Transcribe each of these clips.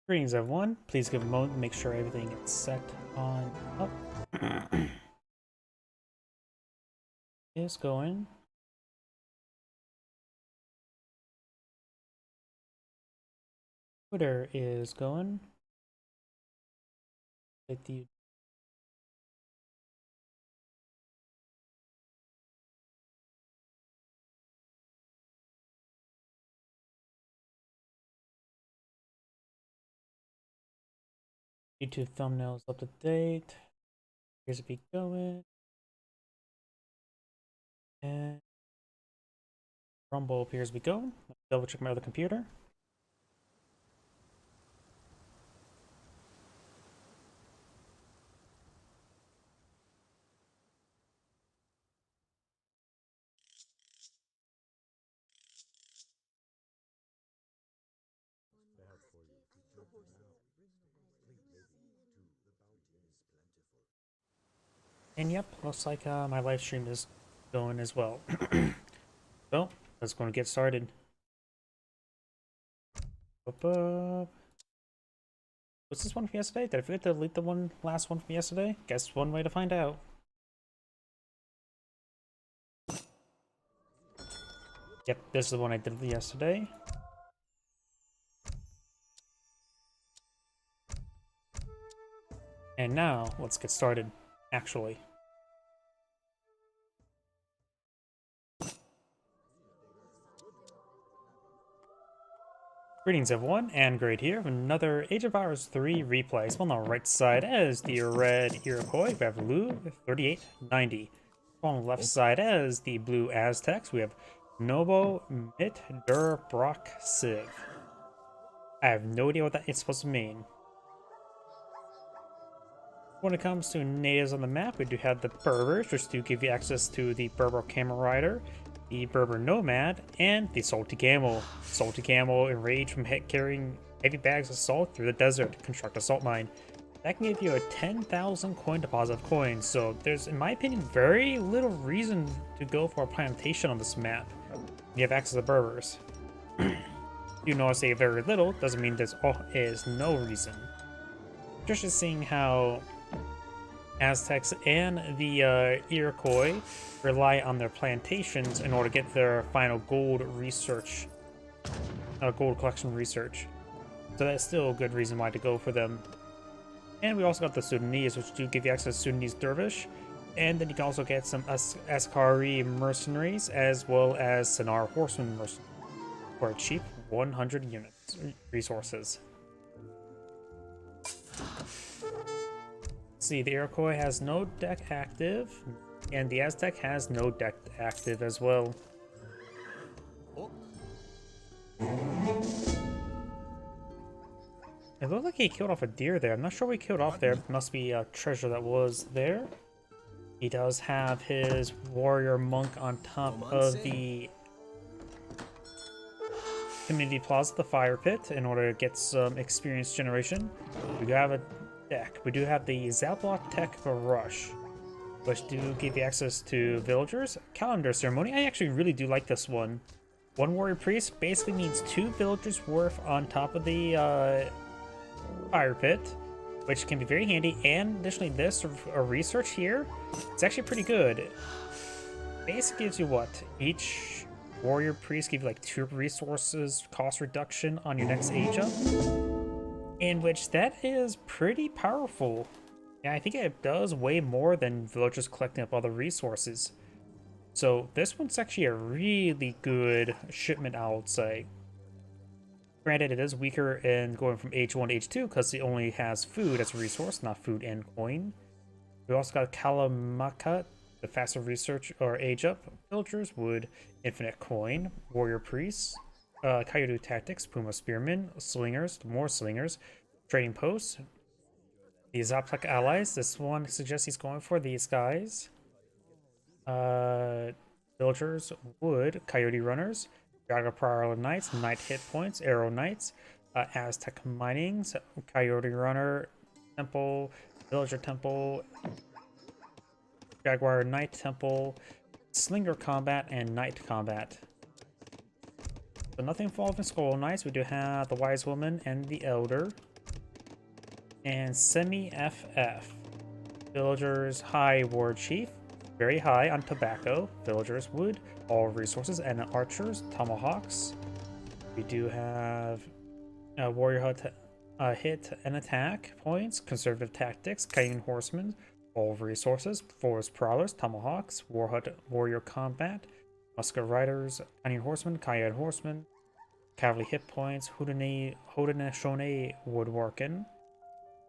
Greetings, everyone. Please give a moment to make sure everything is set on up. Is going. Twitter is going. Hit the YouTube thumbnails up to date. Here's a be going. And Rumble appears to be going. Double check my other computer. And yep, looks like my live stream is going as well. So, let's go and get started. What's this one from yesterday? Did I forget to delete the last one from yesterday? Guess one way to find out. Yep, this is the one I did yesterday. And now, let's get started, actually. Greetings everyone, and Great here, another Age of Empires 3 replay. So on the right side as the red Iroquois, we have Lu 3890. On the left side as the blue Aztecs, we have Nobo Mit Der Brock Civ. I have no idea what that is supposed to mean. When it comes to natives on the map, we do have the Berbers, which do give you access to the Berber Camel Rider, the Berber Nomad, and the Salty Camel. Salty Camel enraged from carrying heavy bags of salt through the desert to construct a salt mine. That can give you a 10,000 coin deposit of coins, so there's, in my opinion, very little reason to go for a plantation on this map. You have access to Berbers. You know I say very little, doesn't mean there's no reason. Just seeing how Aztecs and the Iroquois rely on their plantations in order to get their final gold research, gold collection research. So that's still a good reason why to go for them. And we also got the Sudanese, which do give you access to Sudanese Dervish. And then you can also get some Askari mercenaries, as well as Sinar horsemen mercenaries for a cheap 100 units resources. See, the Iroquois has no deck active, and the Aztec has no deck active as well. It looked like he killed off a deer there. I'm not sure what he killed off there. It must be a treasure that was there. He does have his warrior monk on top of the community plaza, the fire pit, in order to get some experience generation. We do have a deck. We do have the Zablok Tech Rush, which do give you access to villagers. Calendar Ceremony. I actually really do like this one. One warrior priest basically means 2 villagers worth on top of the fire pit, which can be very handy. And additionally, this research here, it's actually pretty good. Basically gives you what? Each warrior priest gives you like 2 resources cost reduction on your next age up. In which that is pretty powerful. Yeah, I think it does way more than villagers collecting up all the resources. So this one's actually a really good shipment, I would say. Granted, it is weaker in going from age 1 to age 2 because it only has food as a resource, not food and coin. We also got Kalamakat, the faster research or age up. Villagers, wood, infinite coin, warrior priests, Coyote Tactics, Puma Spearmen, Slingers, more Slingers, Trading Posts, the Zablok Allies. This one suggests he's going for these guys. Villagers, Wood, Coyote Runners, Drago Prior Knights, Knight Hit Points, Arrow Knights, Aztec Minings, Coyote Runner, Temple, Villager Temple, Jaguar Knight Temple, Slinger Combat, and Knight Combat. So nothing involving Skull Knights. We do have the Wise Woman and the Elder. And semi-FF. Villagers high war chief, very high on tobacco. Villagers wood, all resources, and archers tomahawks. We do have warrior hit and attack points, conservative tactics, Cayenne horsemen, all resources, forest prowlers, tomahawks, warrior combat, musket riders, Cayenne horsemen, cavalry hit points, Haudenosaunee woodworking,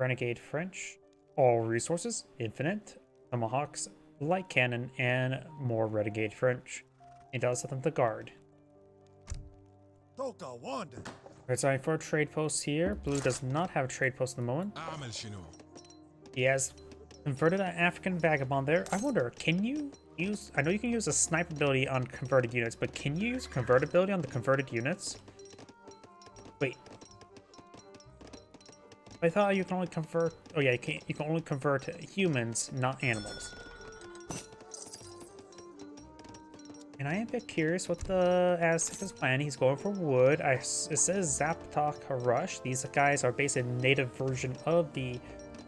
renegade French, all resources, infinite, tomahawks, light cannon, and more renegade French. It does have the guard. We're starting for a trade post here. Blue does not have a trade post at the moment. He has converted an African vagabond there. I wonder, can you use... I know you can use a snipe ability on converted units, but can you use convert ability on the converted units? Wait. I thought you can only convert... Oh yeah, you can only convert humans, not animals. And I am a bit curious what the Aztec is planning. He's going for wood. It says Zaptok Rush. These guys are basically a native version of the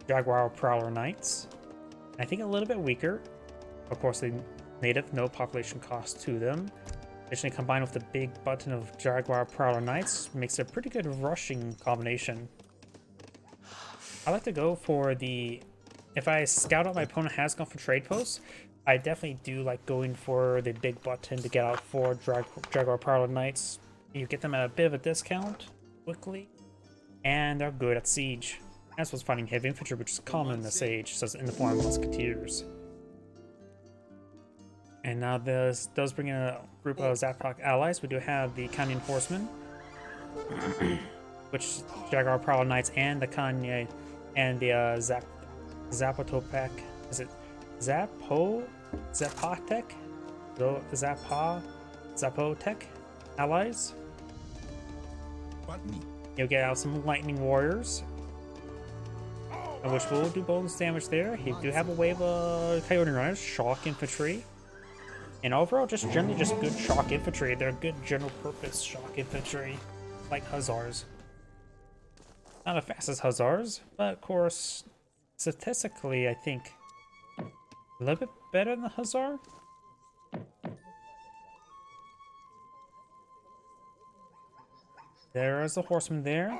Jaguar Prowler Knights. I think a little bit weaker. Of course, the native, no population cost to them. Additionally, combined with the big button of Jaguar Prowler Knights, makes a pretty good rushing combination. I like to go for the... If I scout out my opponent has gone for trade posts, I definitely do like going for the big button to get out for Jaguar Prowler Knights. You get them at a bit of a discount quickly, and they're good at siege. As well as fighting heavy infantry, which is common in this age, so in the form of musketeers. And now this does bring in a group of Zaptok allies. We do have the Cayenne horsemen, which Jaguar Prowler Knights and the Kanye and the Zapotopek. Is it Zapotec? Zapotec allies. You'll get out some lightning warriors, which will do bonus damage there. You do have a wave of coyote runners, shock infantry, and overall just generally just good shock infantry. They're good general purpose shock infantry, like hussars. Not as fast as hussars, but of course statistically I think a little bit better than the hussar. There's the horseman there.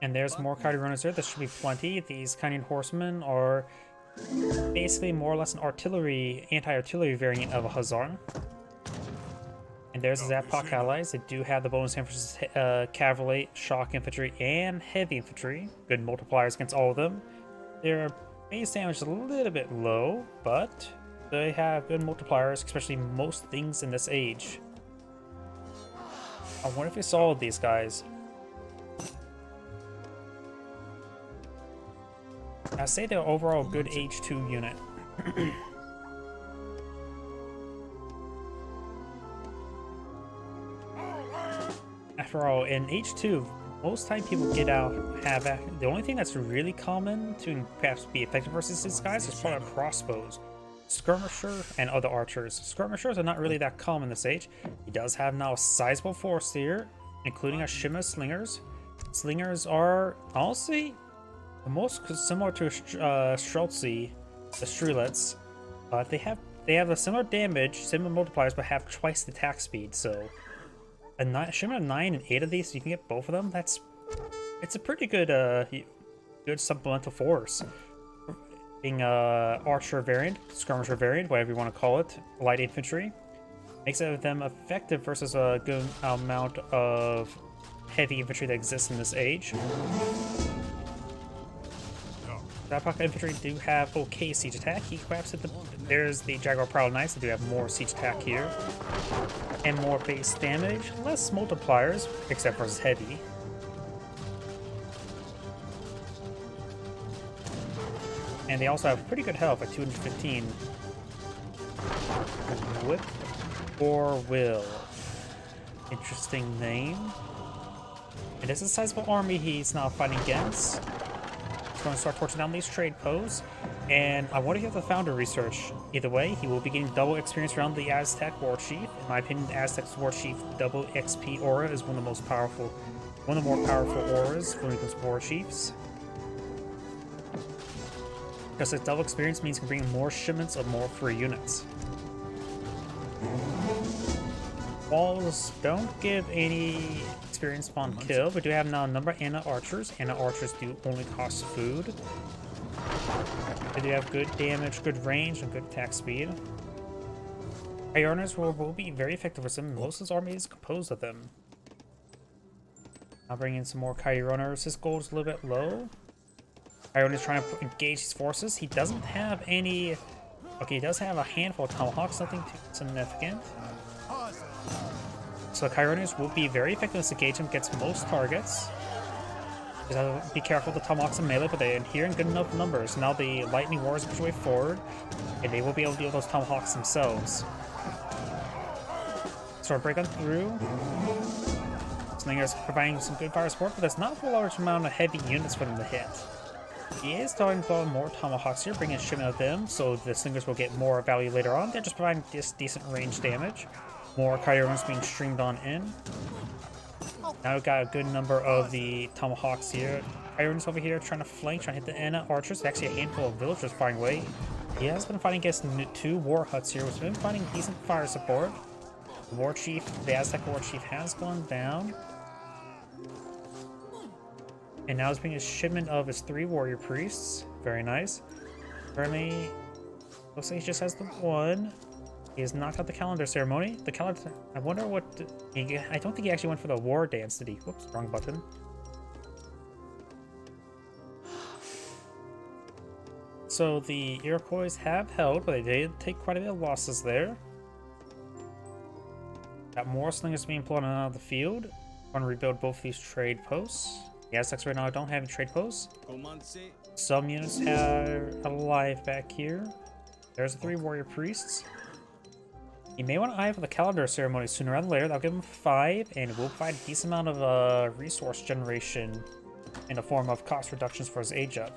And there's more coyote runners there. There should be plenty. These Cayenne horsemen are basically more or less an artillery, anti-artillery variant of a hussar. And there's the Zaptok allies. They do have the bonus emphasis cavalry, shock infantry, and heavy infantry. Good multipliers against all of them. Their base damage is a little bit low, but they have good multipliers, especially most things in this age. I wonder if we saw these guys. I say they're overall good H2 unit. After all, in H2, most time people get out have the only thing that's really common to perhaps be effective versus these guys is probably crossbows, skirmisher, and other archers. Skirmishers are not really that common this age. He does have now a sizable force here, including a Shima slingers. Slingers are honestly the most similar to Streltsy, the Strelets, but they have a similar damage, similar multipliers, but have twice the attack speed. So a Shima 9 and 8 of these, you can get both of them. It's a pretty good good supplemental force. Being archer variant, skirmisher variant, whatever you want to call it, light infantry, makes them effective versus a good amount of heavy infantry that exists in this age. Zaptok infantry do have okay siege attack. He grabs at there's the Jaguar Prowler Knights. They do have more siege attack here. And more base damage. Less multipliers, except for his heavy. And they also have pretty good health at 215. Whip or Will. Interesting name. It is a sizable army he's now fighting against. Going to start torching down these trade posts, and I want to get the founder research. Either way, he will be getting double experience around the Aztec War Chief. In my opinion, the Aztec War Chief double XP aura is one of the more powerful auras when it comes to War Chiefs. because its double experience means you can bring in more shipments of more free units. Walls don't give any experience upon kill, but do have now a number of Anna archers. Anna archers do only cost food. They do have good damage, good range, and good attack speed. Ionis will be very effective with them. Most of his army is composed of them. I'll bring in some more Chironers. His gold is a little bit low. Chiron is trying to engage his forces. He doesn't have any... Okay, he does have a handful of Tomahawks, nothing too significant. So Chironers will be very effective in this engagement, gets most targets. Just have to be careful with the Tomahawks and melee, but they adhere in good enough numbers. Now the Lightning Warriors push way forward, and they will be able to deal with those Tomahawks themselves. So break on through. Slingers providing some good fire support, but there's not a large amount of heavy units for them to hit. He is starting to pull more Tomahawks here, bringing a shipment of them, so the Slingers will get more value later on. They're just providing this decent range damage. More Chironers being streamed on in. Now we've got a good number of the Tomahawks here. Chironers over here trying to flank, trying to hit the Anna archers. Actually, a handful of villagers firing away. He has been fighting against 2 war huts here, which has been finding decent fire support. The war chief, the Aztec war chief, has gone down. And now he's bringing a shipment of his 3 warrior priests. Very nice. Currently, looks like he just has the 1. He has knocked out the calendar ceremony. The calendar... I wonder what... I don't think he actually went for the war dance, did he? Whoops, wrong button. So the Iroquois have held, but they did take quite a bit of losses there. Got more slingers being pulled out of the field. Want to rebuild both these trade posts. The Aztecs right now don't have any trade posts. Some units are alive back here. There's the 3 warrior priests. You may want to eye for the calendar ceremony sooner rather than later. That'll give him 5, and it will provide a decent amount of resource generation in the form of cost reductions for his age up.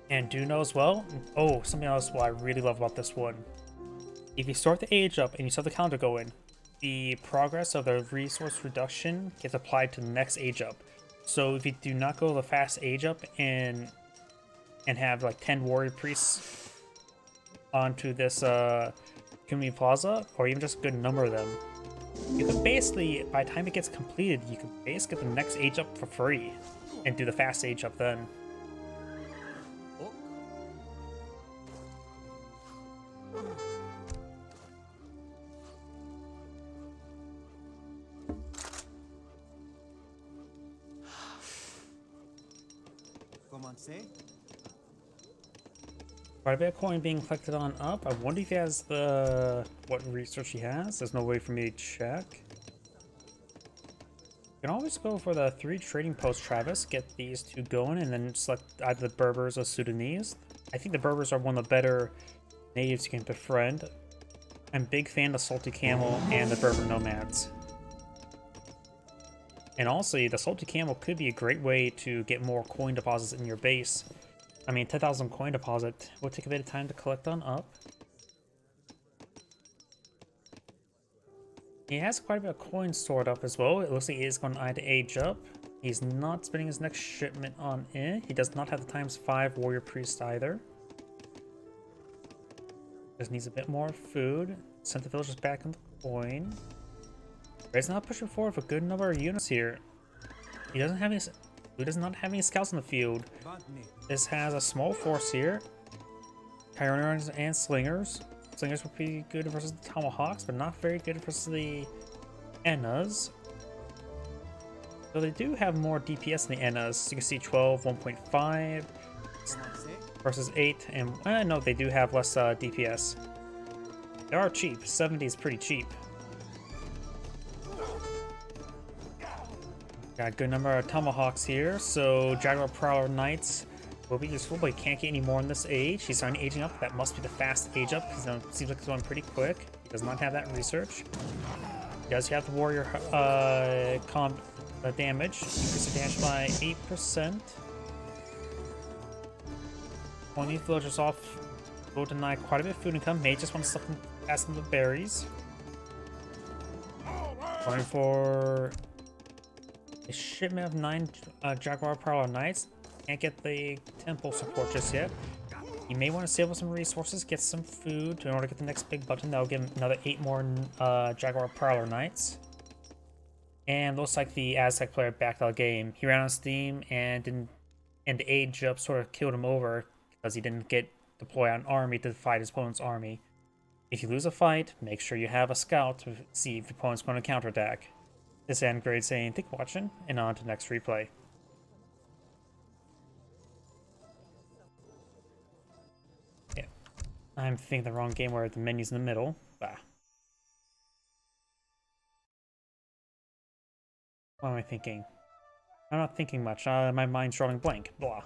And do know as well, oh, something else what I really love about this one. If you start the age up and you start the calendar going, the progress of the resource reduction gets applied to the next age up. So if you do not go the fast age up and have like 10 warrior priests onto this community plaza, or even just a good number of them, you can basically, by the time it gets completed, you can basically get the next age up for free and do the fast age up then. Quite a bit of coin being collected on up. I wonder if he has what research he has. There's no way for me to check. You can always go for the 3 trading posts, Travis. Get these 2 going, and then select either the Berbers or Sudanese. I think the Berbers are one of the better natives you can befriend. I'm a big fan of Salty Camel and the Berber Nomads. And also, the Salty Camel could be a great way to get more coin deposits in your base. I mean, 10,000 coin deposit will take a bit of time to collect on up. He has quite a bit of coins stored up as well. It looks like he is going to either age up. He's not spending his next shipment on it. He does not have the ×5 warrior priest either. Just needs a bit more food. Sent the villagers back on the coin. He's not pushing forward with a good number of units here. He doesn't have any... He does not have any scouts in the field. This has a small force here. Chironers and Slingers. Slingers would be good versus the Tomahawks, but not very good versus the Ennas. So they do have more DPS than the Ennas. You can see 12, 1.5 versus 8, and no, they do have less DPS. They are cheap. 70 is pretty cheap. Got a good number of Tomahawks here, so Jaguar Prowler Knights will be useful, but he can't get any more in this age. He's starting aging up. That must be the fast age up, because it seems like it's going pretty quick. He does not have that research. He does have the warrior damage. Increase the damage by 8%. Pulling these villagers off will deny quite a bit of food income. May just want to stuff them past them with berries. Going for a shipment of 9 Jaguar Prowler Knights. can't get the temple support just yet. You may want to save up some resources, get some food in order to get the next big button. That'll give him another 8 more Jaguar Parlor Knights. And looks like the Aztec player backed out of the game. He ran on Steam and the age up sort of killed him over because he didn't get deploy an army to fight his opponent's army. If you lose a fight, make sure you have a scout to see if your opponent's going to counterattack. This is Grade saying thank you for watching, and on to the next replay. Yeah, I'm thinking the wrong game where the menu's in the middle. Bah. What am I thinking? I'm not thinking much. My mind's drawing blank. Blah.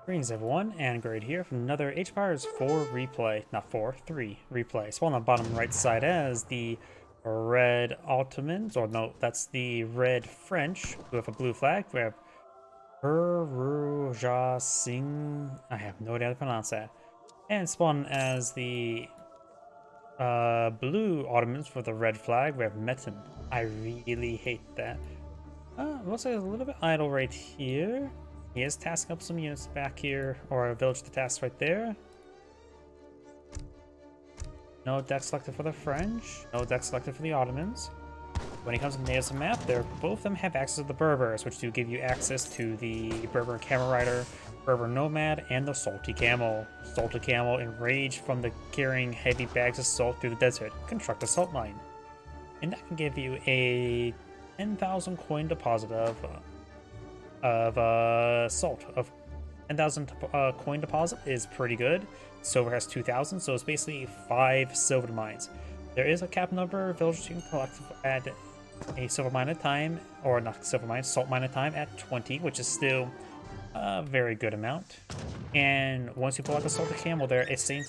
Greetings everyone, and Grade here from another Age of Empires 4 replay. Not 4, 3 replay. So on the bottom right side as the red Ottomans, or no, that's the red French, who have a blue flag. We have Peruja Singh. I have no idea how to pronounce that. And spawn as the blue Ottomans for the red flag. We have Metin. I really hate that. Looks like it's a little bit idle right here. He is tasking up some units back here, or a village to task right there. No deck selected for the French, no deck selected for the Ottomans. When it comes to natives and map, both of them have access to the Berbers, which do give you access to the Berber Camel Rider, Berber Nomad, and the Salty Camel. Salty Camel, enraged from the carrying heavy bags of salt through the desert, construct a salt mine. And that can give you a 10,000 coin deposit of salt. Of 10,000 coin deposit is pretty good. Silver has 2,000, so it's basically 5 silver mines. There is a cap number of villagers you can collect at a silver mine at a time, or not silver mine, salt mine at a time at 20, which is still a very good amount. And once you pull out the salted camel there, it shares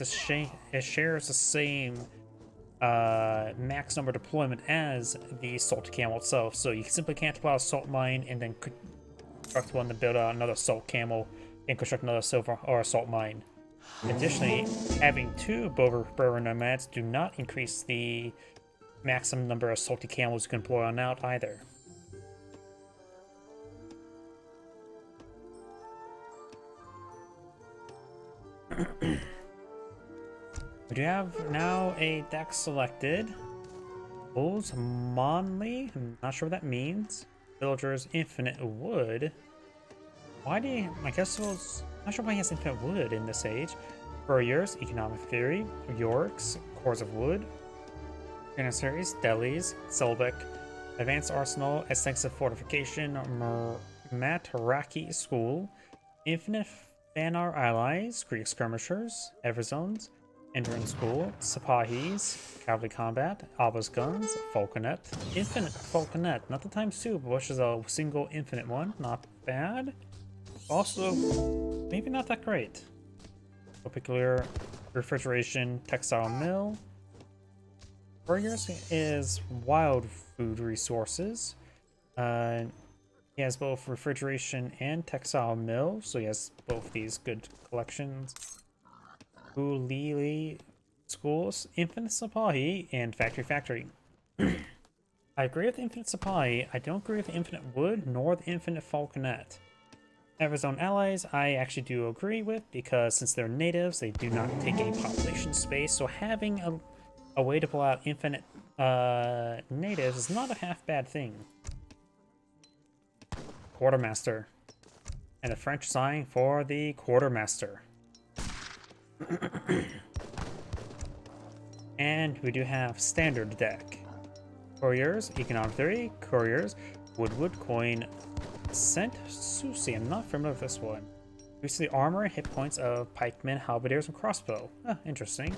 the same max number deployment as the salted camel itself. So you simply can't pull out a salt mine and then construct one to build another salt camel and construct another silver or salt mine. Additionally, having 2 Berber Nomads do not increase the maximum number of salty camels you can deploy on out either. We do have now a deck selected. Osmanli, I'm not sure what that means. Villagers Infinite Wood. Why do you, I guess it was, not sure why he has Infinite Wood in this age. Couriers, Economic Theory, Yorks, Cores of Wood, Janissaries, Delis, Selbek, Advanced Arsenal, Extensive Fortification, Mataraki School, Infinite Fanar Allies, Greek Skirmishers, Everzones, Endurance School, Sapahis, Cavalry Combat, Alba's Guns, Falconet, Infinite Falconet, not the ×2, but which is a single infinite one, not bad. Also, maybe not that great. Particular refrigeration, textile mill. Couriers is wild food resources. He has both refrigeration and textile mill, so he has both these good collections. Ulili schools, Infinite Sipahi, and Factory. I agree with Infinite Sipahi. I don't agree with the Infinite Wood nor the Infinite Falconet. Everzone allies, I actually do agree with, because since they're natives, they do not take any population space, so having a way to pull out infinite natives is not a half bad thing. Quartermaster. And a French sign for the Quartermaster. And we do have standard deck. Couriers, Economic Theory, Couriers, Woodwood, Coin, Scent, Susi. I'm not familiar with this one. We see the armor and hit points of pikemen, halberdiers, and crossbow. Interesting.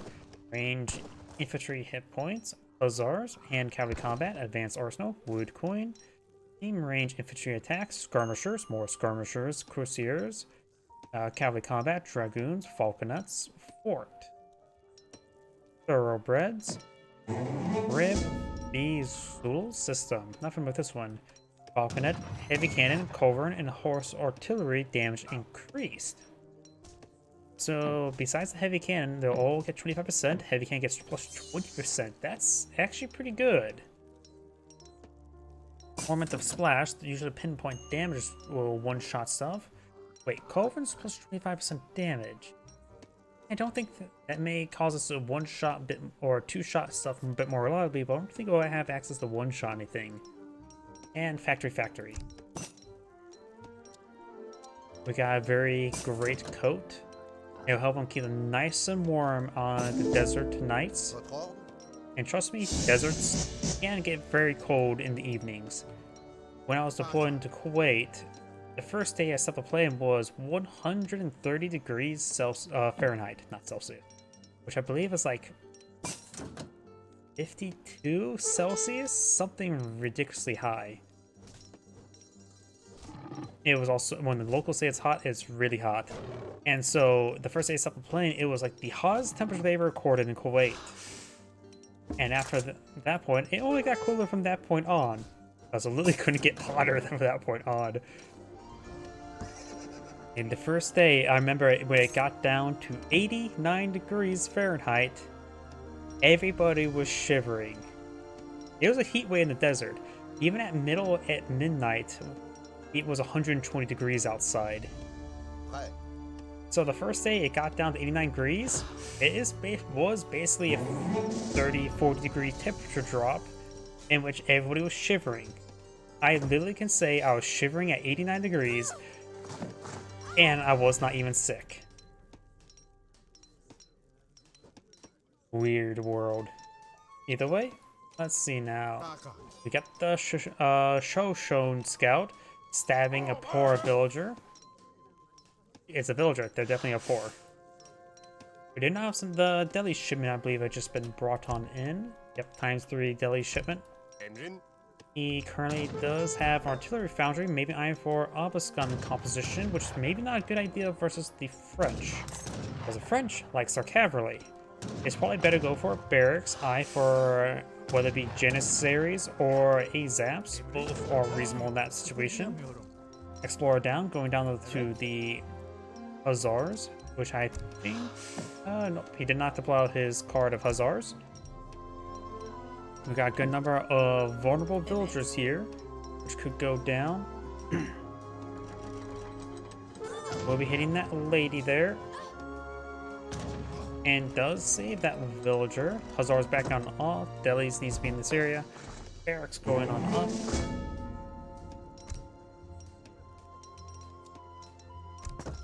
Range, infantry hit points, hussars, hand cavalry combat, advanced arsenal, wood coin, team range infantry attacks, skirmishers, more skirmishers, crusaders, cavalry combat, dragoons, falconets, fort, thoroughbreds, rib, Bizul system. Not familiar with this one. Falconet, heavy cannon, culverin, and horse artillery damage increased. So besides the heavy cannon, they'll all get 25%. Heavy cannon gets plus 20%. That's actually pretty good. Torment of Splash, usually pinpoint damage will one-shot stuff. Wait, Culverins plus 25% damage. I don't think that may cause us to one-shot bit or two-shot stuff a bit more reliably, but I don't think we'll have access to one-shot anything. And Factory. We got a very great coat. It'll help them keep them nice and warm on the desert nights. And trust me, deserts can get very cold in the evenings. When I was deployed to Kuwait, the first day I stepped the plane was 130 degrees Fahrenheit, not Celsius, which I believe is like 52 Celsius, something ridiculously high. It was also, when the locals say it's hot, it's really hot. And so the first day I stepped the plane, it was like the hottest temperature they ever recorded in Kuwait. And after that point, it only got cooler from that point on. So it literally couldn't get hotter from that point on. And the first day, I remember when it got down to 89 degrees Fahrenheit, everybody was shivering. It was a heat wave in the desert. Even at midnight, it was 120 degrees outside. Hi. So the first day it got down to 89 degrees, was basically a 30-40 degree temperature drop in which everybody was shivering. I literally can say I was shivering at 89 degrees and I was not even sick. Weird world. Either way, let's see now. We got the Shoshone Scout stabbing a poor villager. It's a villager, they're definitely a poor. We did not have the deli shipment, I believe, had just been brought on in. Yep, ×3 deli shipment. Engine. He currently does have artillery foundry, maybe iron for obelisk gun composition, which is maybe not a good idea versus the French. Because the French likes their cavalry. It's probably better to go for barracks, for whether it be Janissaries or AZAPs, both are reasonable in that situation. Explorer down, going down to the Hussars, which I think, no, he did not deploy out his card of Hussars. We got a good number of vulnerable villagers here, which could go down. We'll be hitting that lady there. And does save that villager. Hussars back on off. Delis needs to be in this area. Barracks going on up.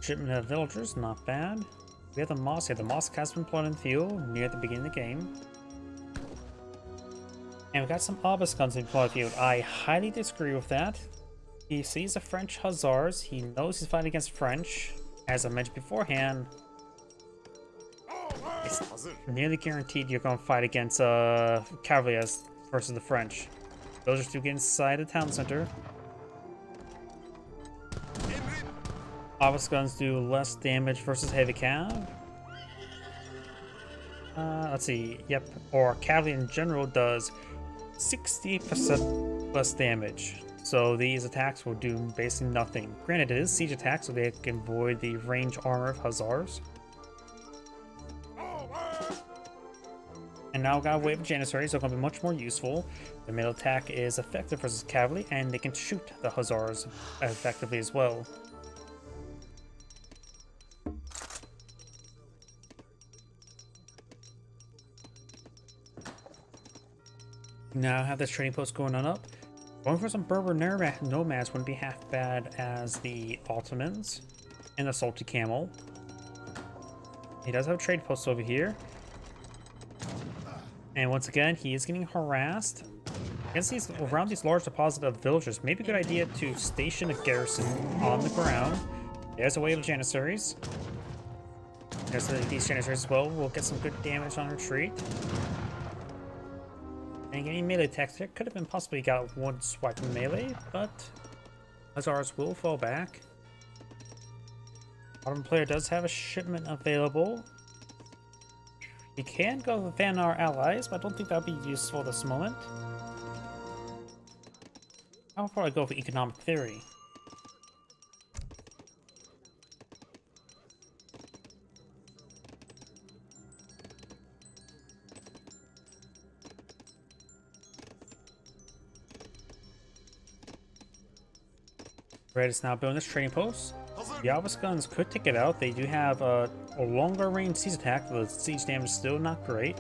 Shipment of villagers, not bad. We have the mosque here. The mosque has been planted in the field near the beginning of the game. And we got some obelisk guns in the field. I highly disagree with that. He sees the French Hussars. He knows he's fighting against French. As I mentioned beforehand, it's nearly guaranteed you're going to fight against cavalry versus the French. Those are to get inside the town center. Obelisk guns do less damage versus heavy cav. Let's see. Yep. Or cavalry in general does 60% less damage. So these attacks will do basically nothing. Granted, it is siege attack, so they can avoid the range armor of Hussars. And now we got a wave of Janissaries, so it's going to be much more useful. The middle attack is effective versus cavalry, and they can shoot the Hussars effectively as well. Now I have this trading post going on up. Going for some Berber nomads wouldn't be half bad as the Ottomans and the Salty Camel. He does have a trade post over here. And once again, he is getting harassed. Around these large deposits of villagers, maybe a good idea to station a garrison on the ground. There's a wave of Janissaries. There's these Janissaries as well. We'll get some good damage on retreat. And getting melee attacks there could have been possibly got one swipe in melee, but Hussars will fall back. Ottoman player does have a shipment available. He can go with our allies, but I don't think that would be useful at this moment. I'll probably go for economic theory. Red is now building this trading post. The Obelisk guns could take it out. They do have a longer range siege attack. The siege damage is still not great.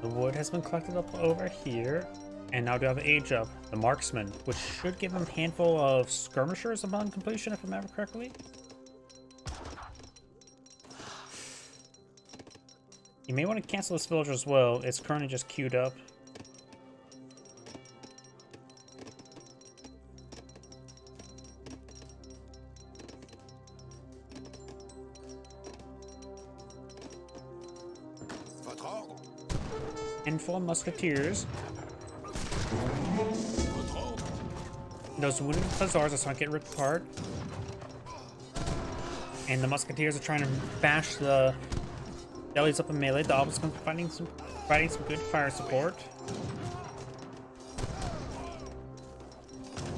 The wood has been collected up over here. And now we have Age Up, the Marksman, which should give him a handful of skirmishers upon completion, if I remember correctly. You may want to cancel this villager as well. It's currently just queued up. Handful of musketeers. Those wounded hussars are starting to get ripped apart. And the musketeers are trying to bash the delis up in melee. The obelisk are providing some good fire support.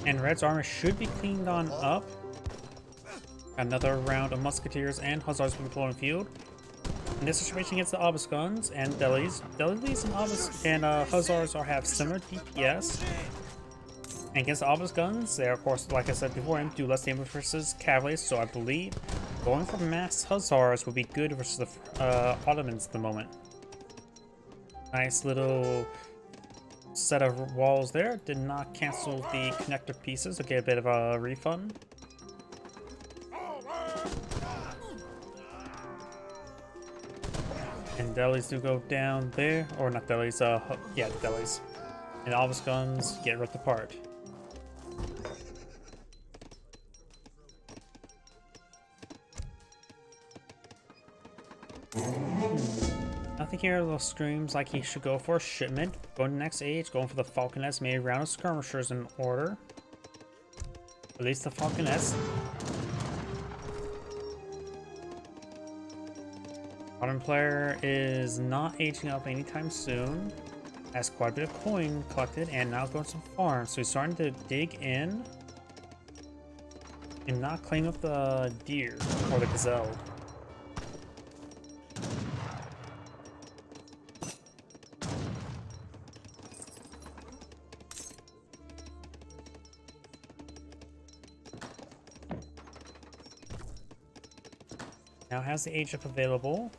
And Red's armor should be cleaned on up. Another round of musketeers and hussars will be deployed in the field. In this situation against the obelisk guns and delis and obelisk and hussars have similar DPS. And against the obelisk guns, they are, of course, like I said before, do less damage versus cavalry. So I believe going for mass hussars would be good versus the Ottomans at the moment. Nice little set of walls there. Did not cancel the connector pieces to get a bit of a refund. And delis do go down there, or not delis, yeah, delis. And the obelisk guns get ripped apart. Nothing here little screams like he should go for a shipment. Going to the next age, going for the falconets, maybe a round of skirmishers in order. At least the falconets. Modern player is not aging up anytime soon. Has quite a bit of coin collected and now going to some farms. So he's starting to dig in and not claim up the deer or the gazelle. Now has the age up available.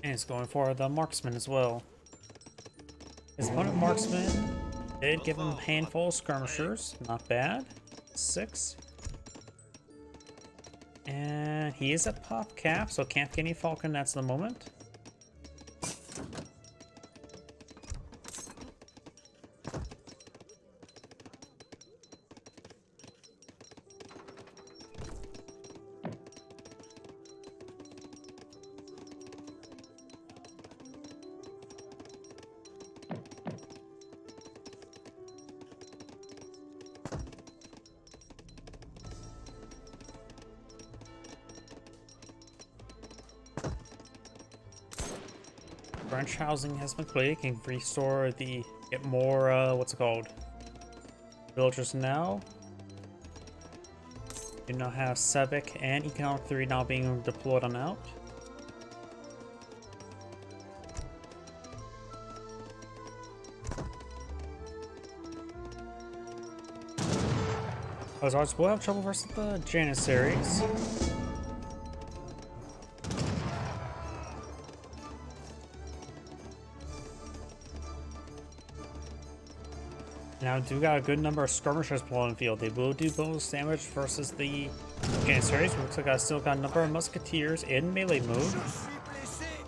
And it's going for the marksman as well. His opponent marksman did give him a handful of skirmishers. Not bad. 6. And he is at pop cap, so can't get any falconets at the moment. Branch housing has been completed. Can restore get more what's it called? Villagers now. You now have Civic and Economic 3 now being deployed on out. Hussars will have trouble versus the Janissaries. Now, do got a good number of skirmishers on the field. They will do bonus damage versus the Janissaries. Looks like I still got a number of musketeers in melee mode.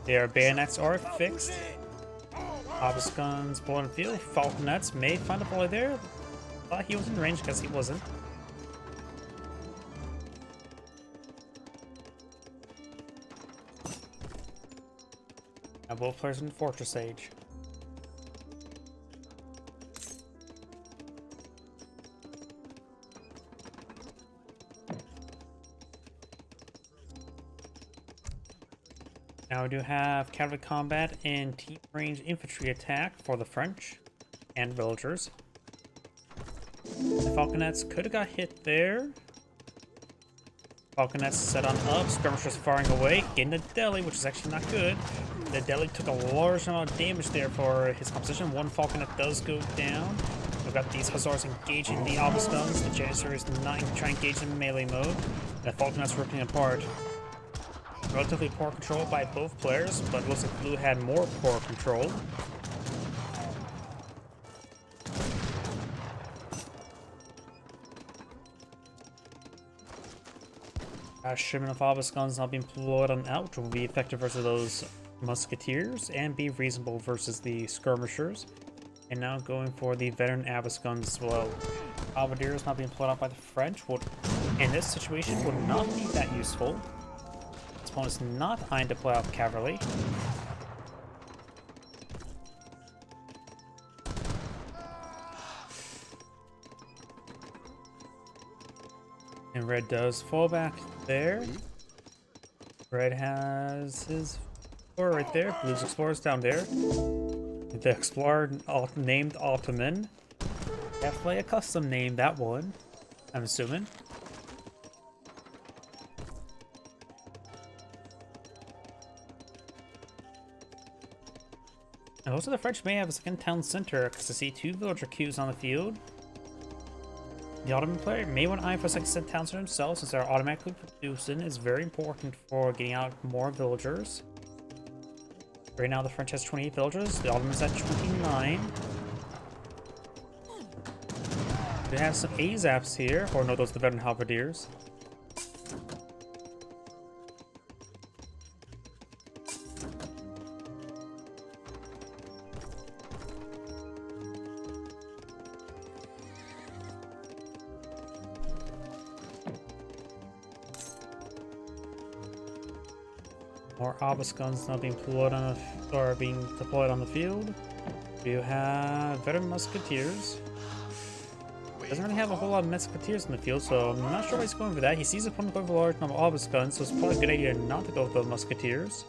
Their bayonets are fixed. Obelisk guns blown in the field. Falconets may find a bully there. Thought he was in range, guess he wasn't. Now both players in Fortress Age. Now we do have cavalry combat and team range infantry attack for the French and villagers. The falconets could have got hit there. Falconets set on up, skirmishers firing away, getting the deli, which is actually not good. The Deli took a large amount of damage there for his composition. One Falconet does go down. We've got these Hussars engaging the Obelisk guns. The Janissary is not trying to engage in melee mode. The Falconet's ripping apart. Relatively poor control by both players, but it looks like Blue had more poor control. Shipment of Obelisk guns now being deployed on out, which will be effective versus those musketeers and be reasonable versus the skirmishers. And now going for the veteran Obelisk guns as well. Bombardiers not being pulled out by the French would, in this situation, would not be that useful. This opponent's not eyeing to pull out cavalry. And Red does fall back there. Red has his explorer right there. Blue's explorer's down there. The explorer named Ottoman. Definitely a custom name, that one, I'm assuming. And also the French may have a second town center because I see 2 villager queues on the field. The Ottoman player may want to eye for a second town center himself since our automatically producing is very important for getting out more villagers. Right now the French has 28 villagers, the Ottomans at 29. We have some AZAPs here, or no, those are the veteran halberdiers. More Obelisk guns now being deployed on the field. We have veteran musketeers. Doesn't really have a whole lot of musketeers in the field, so I'm not sure why he's going for that. He sees his opponent going for a large number of Obelisk guns, so it's probably a good idea not to go with the musketeers.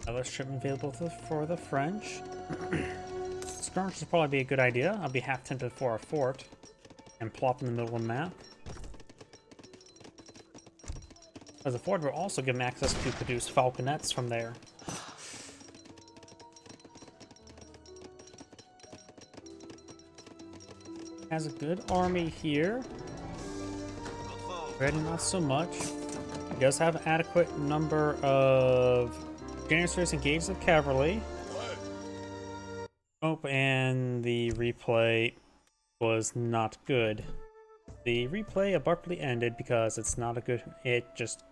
Another shipment available for the French. Skirmish would probably be a good idea. I'll be half tempted for a fort and plop in the middle of the map. As a fort will also give them access to produce falconets from there. Has a good army here. Red not so much. He does have an adequate number of Janissaries engaged with cavalry. Oh, and the replay was not good. The replay abruptly ended because it's not a good. It just.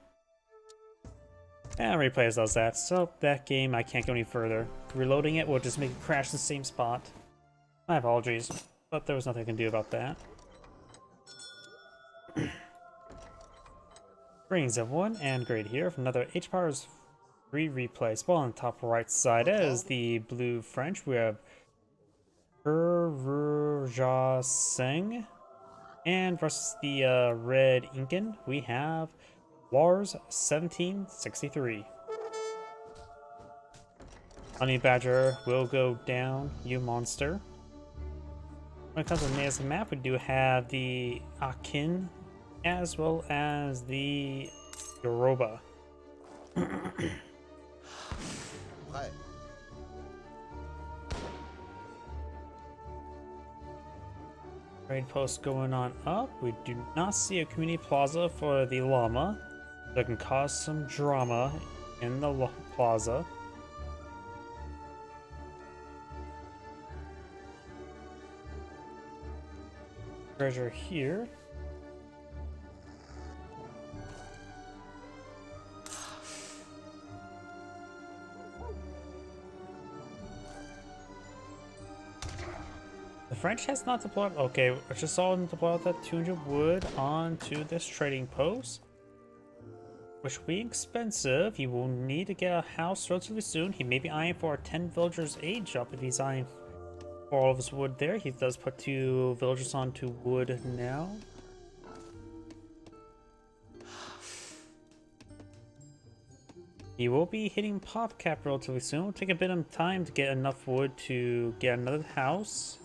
Replay does that. So that game, I can't go any further. Reloading it will just make it crash in the same spot. My apologies, but there was nothing I can do about that. Greetings everyone, and great here for another H-Powers replay. Spawn on the top right side as the blue French. We have Urja Singh, and versus the red Incan, we have Lars 1763. Honey Badger will go down, you monster. When it comes to the names of the map, we do have the Akin as well as the Yoruba. Trade post going on up. We do not see a community plaza for the llama. That can cause some drama in the plaza. Treasure here. The French has not deployed. Okay, I just saw them deploy that 200 wood onto this trading post. which will be expensive. He will need to get a house relatively soon. He may be eyeing for a 10 villagers age up if he's eyeing for all of his wood there. He does put 2 villagers onto wood now. He will be hitting pop cap relatively soon. It'll take a bit of time to get enough wood to get another house.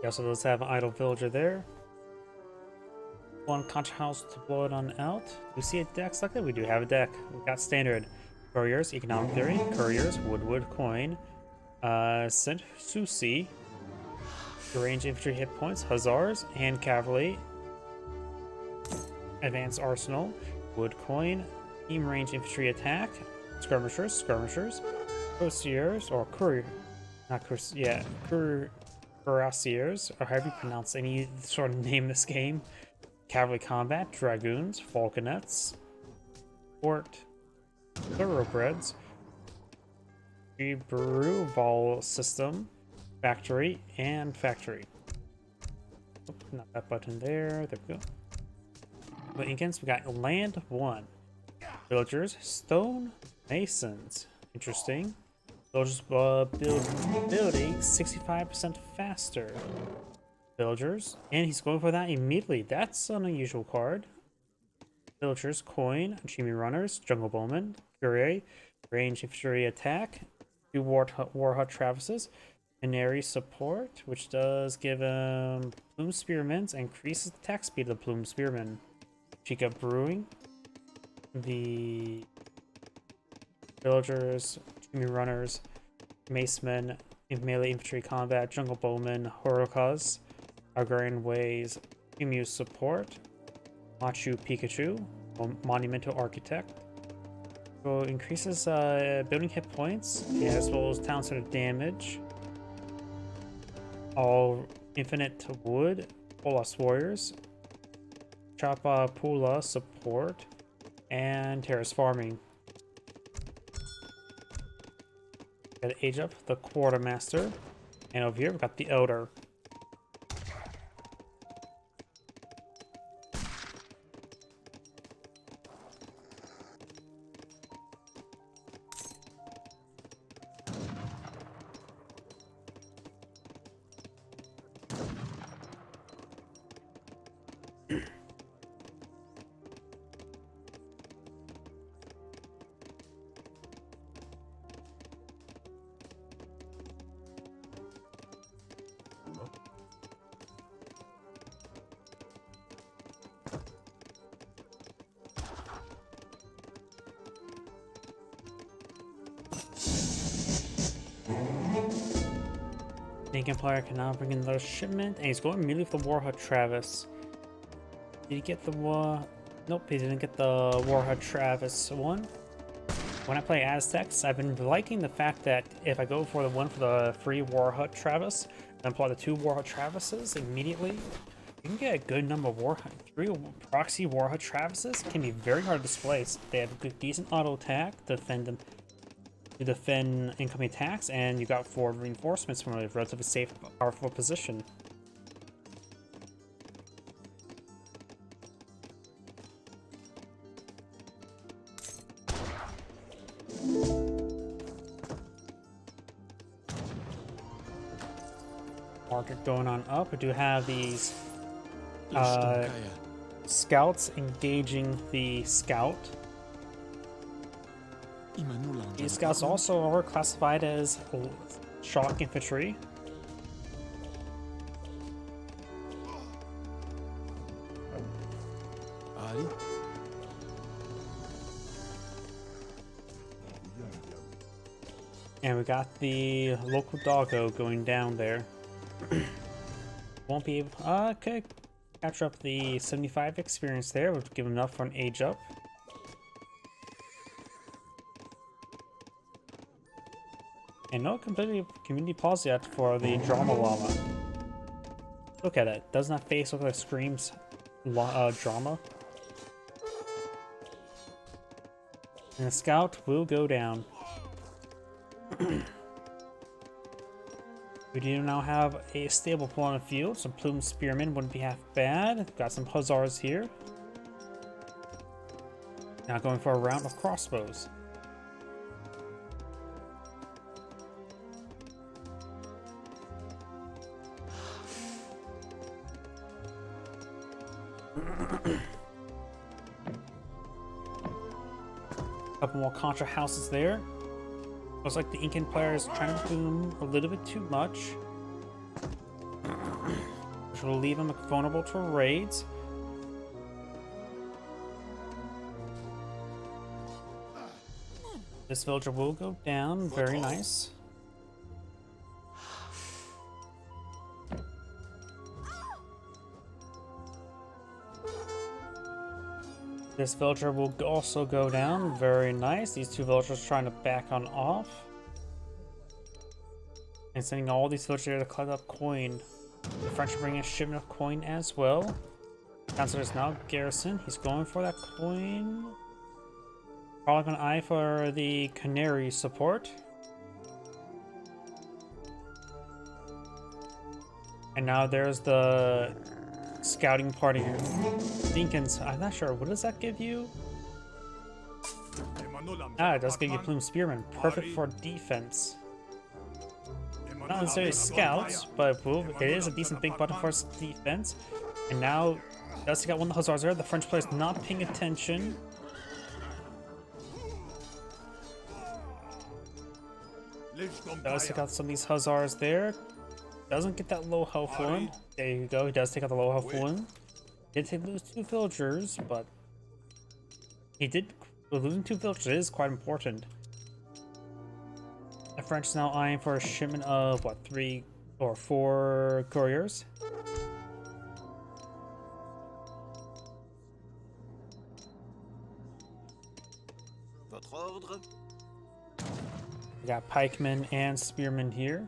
He also does have an idle villager there. One contra house to blow it on out. Do we see a deck selected? We do have a deck. We got standard couriers, economic theory, couriers, wood coin, Sent Susi, range infantry hit points, hussars, and cavalry, advanced arsenal, wood coin, team range infantry attack, skirmishers, cuirassiers, or courier, not courier, yeah, cuirassiers, or however you pronounce any sort of name this game. Cavalry combat, dragoons, falconets, fort, thoroughbreds, Brewball system, factory, and factory. Oh, not that button there. There we go. But against, we got land 1, villagers, stone masons. Interesting. Villagers building 65% faster. Villagers, and he's going for that immediately. That's an unusual card. Villagers, coin, Chimi runners, jungle bowmen, courier, range infantry attack, 2 warhut travises, canary support, which does give him plume spearmen and increases the attack speed of the plume spearmen. Chica brewing, the villagers, Chimi runners, macemen, melee infantry combat, jungle bowmen, Horokas, Agrarian Ways, Emu Support, Machu Pikachu, Monumental Architect. So increases building hit points, as well as town center damage. All infinite wood, Polas Warriors, Chapa Pula Support, and Terrace Farming. Got Age Up, the Quartermaster, and over here we've got the Elder. Naked player can now bring in the shipment, and he's going immediately for the Warhut Travis. Did he get the Nope, he didn't get the Warhut Travis one. When I play Aztecs, I've been liking the fact that if I go for the one for the free Warhut Travis, and apply the 2 Warhut Travises immediately, you can get a good number of 3 proxy Warhut Travises. Can be very hard to displace. They have a good, decent auto attack to defend incoming attacks, and you got 4 reinforcements from a relatively safe, powerful position. Market going on up. We do have these scouts engaging the scout. These scouts also are classified as shock infantry. And we got the local doggo going down there. Won't be able. Okay, capture up the 75 experience there. Would give him enough for an age up. And no community pause yet for the drama llama. Look at it. Doesn't that face look like screams drama? And the scout will go down. We do now have a stable pull on the field. Some Plume Spearmen wouldn't be half bad. Got some Hussars here. Now going for a round of crossbows. Couple more Contra houses there. Looks like the Incan player is trying to boom a little bit too much, which will leave him vulnerable to raids. This villager will go down. Very nice. This villager will also go down. Very nice. These two villagers trying to back on off. And sending all these villagers to collect up coin. The French are bringing a shipment of coin as well. Counselor is now garrison. He's going for that coin. Probably going to eye for the Canary support. And now there's the scouting party here. Dinkins, I'm not sure. What does that give you? Ah, it does give you Plume Spearman. Perfect for defense. Not necessarily scouts, but it is a decent big button for defense. And now, does he got one of the Hussars there? The French player's not paying attention. Does take out some of these Hussars there. Doesn't get that low health one. There you go. He does take out the low health one. Did lose 2 villagers, but he did. Losing 2 villagers is quite important. The French is now eyeing for a shipment of what, 3 or 4 couriers. We got pikemen and spearmen here.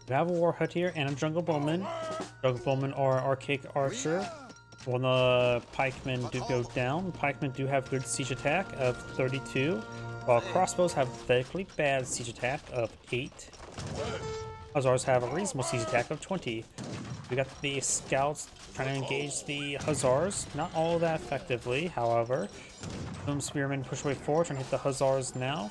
We have a war hut here and a jungle bowman. Jungle bowman or archaic archer. When the pikemen do go down, pikemen do have good siege attack of 32, while crossbows have pathetically bad siege attack of 8. Hussars have a reasonable siege attack of 20. We got the scouts trying to engage the Hussars, not all that effectively, however. Plume Spearmen push way forward, trying to hit the Hussars now.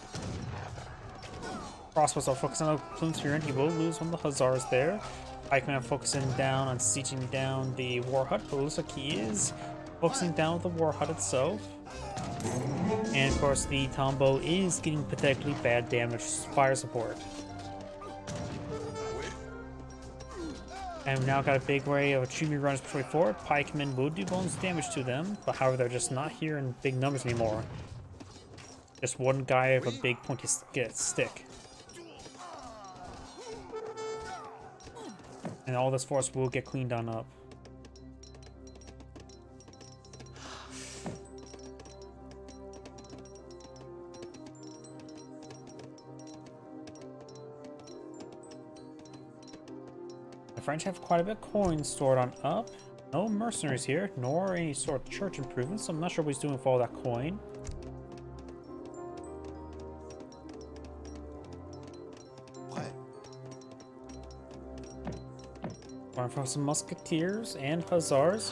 Crossbows are focusing on the Plume Spearman. He will lose one of the Hussars there. Pikemen are focusing down on sieging down the war hut, but it looks like he is focusing down with the war hut itself. And of course the Tombow is getting pathetically bad damage fire support. And we now got a big array of Chumi runners push way forward. Pikemen will do bonus damage to them, but however they're just not here in big numbers anymore. Just one guy with a big pointy stick. And all this force will get cleaned on up. The French have quite a bit of coins stored on up. No mercenaries here, nor any sort of church improvements, so I'm not sure what he's doing for all that coin. Going for some musketeers and hussars.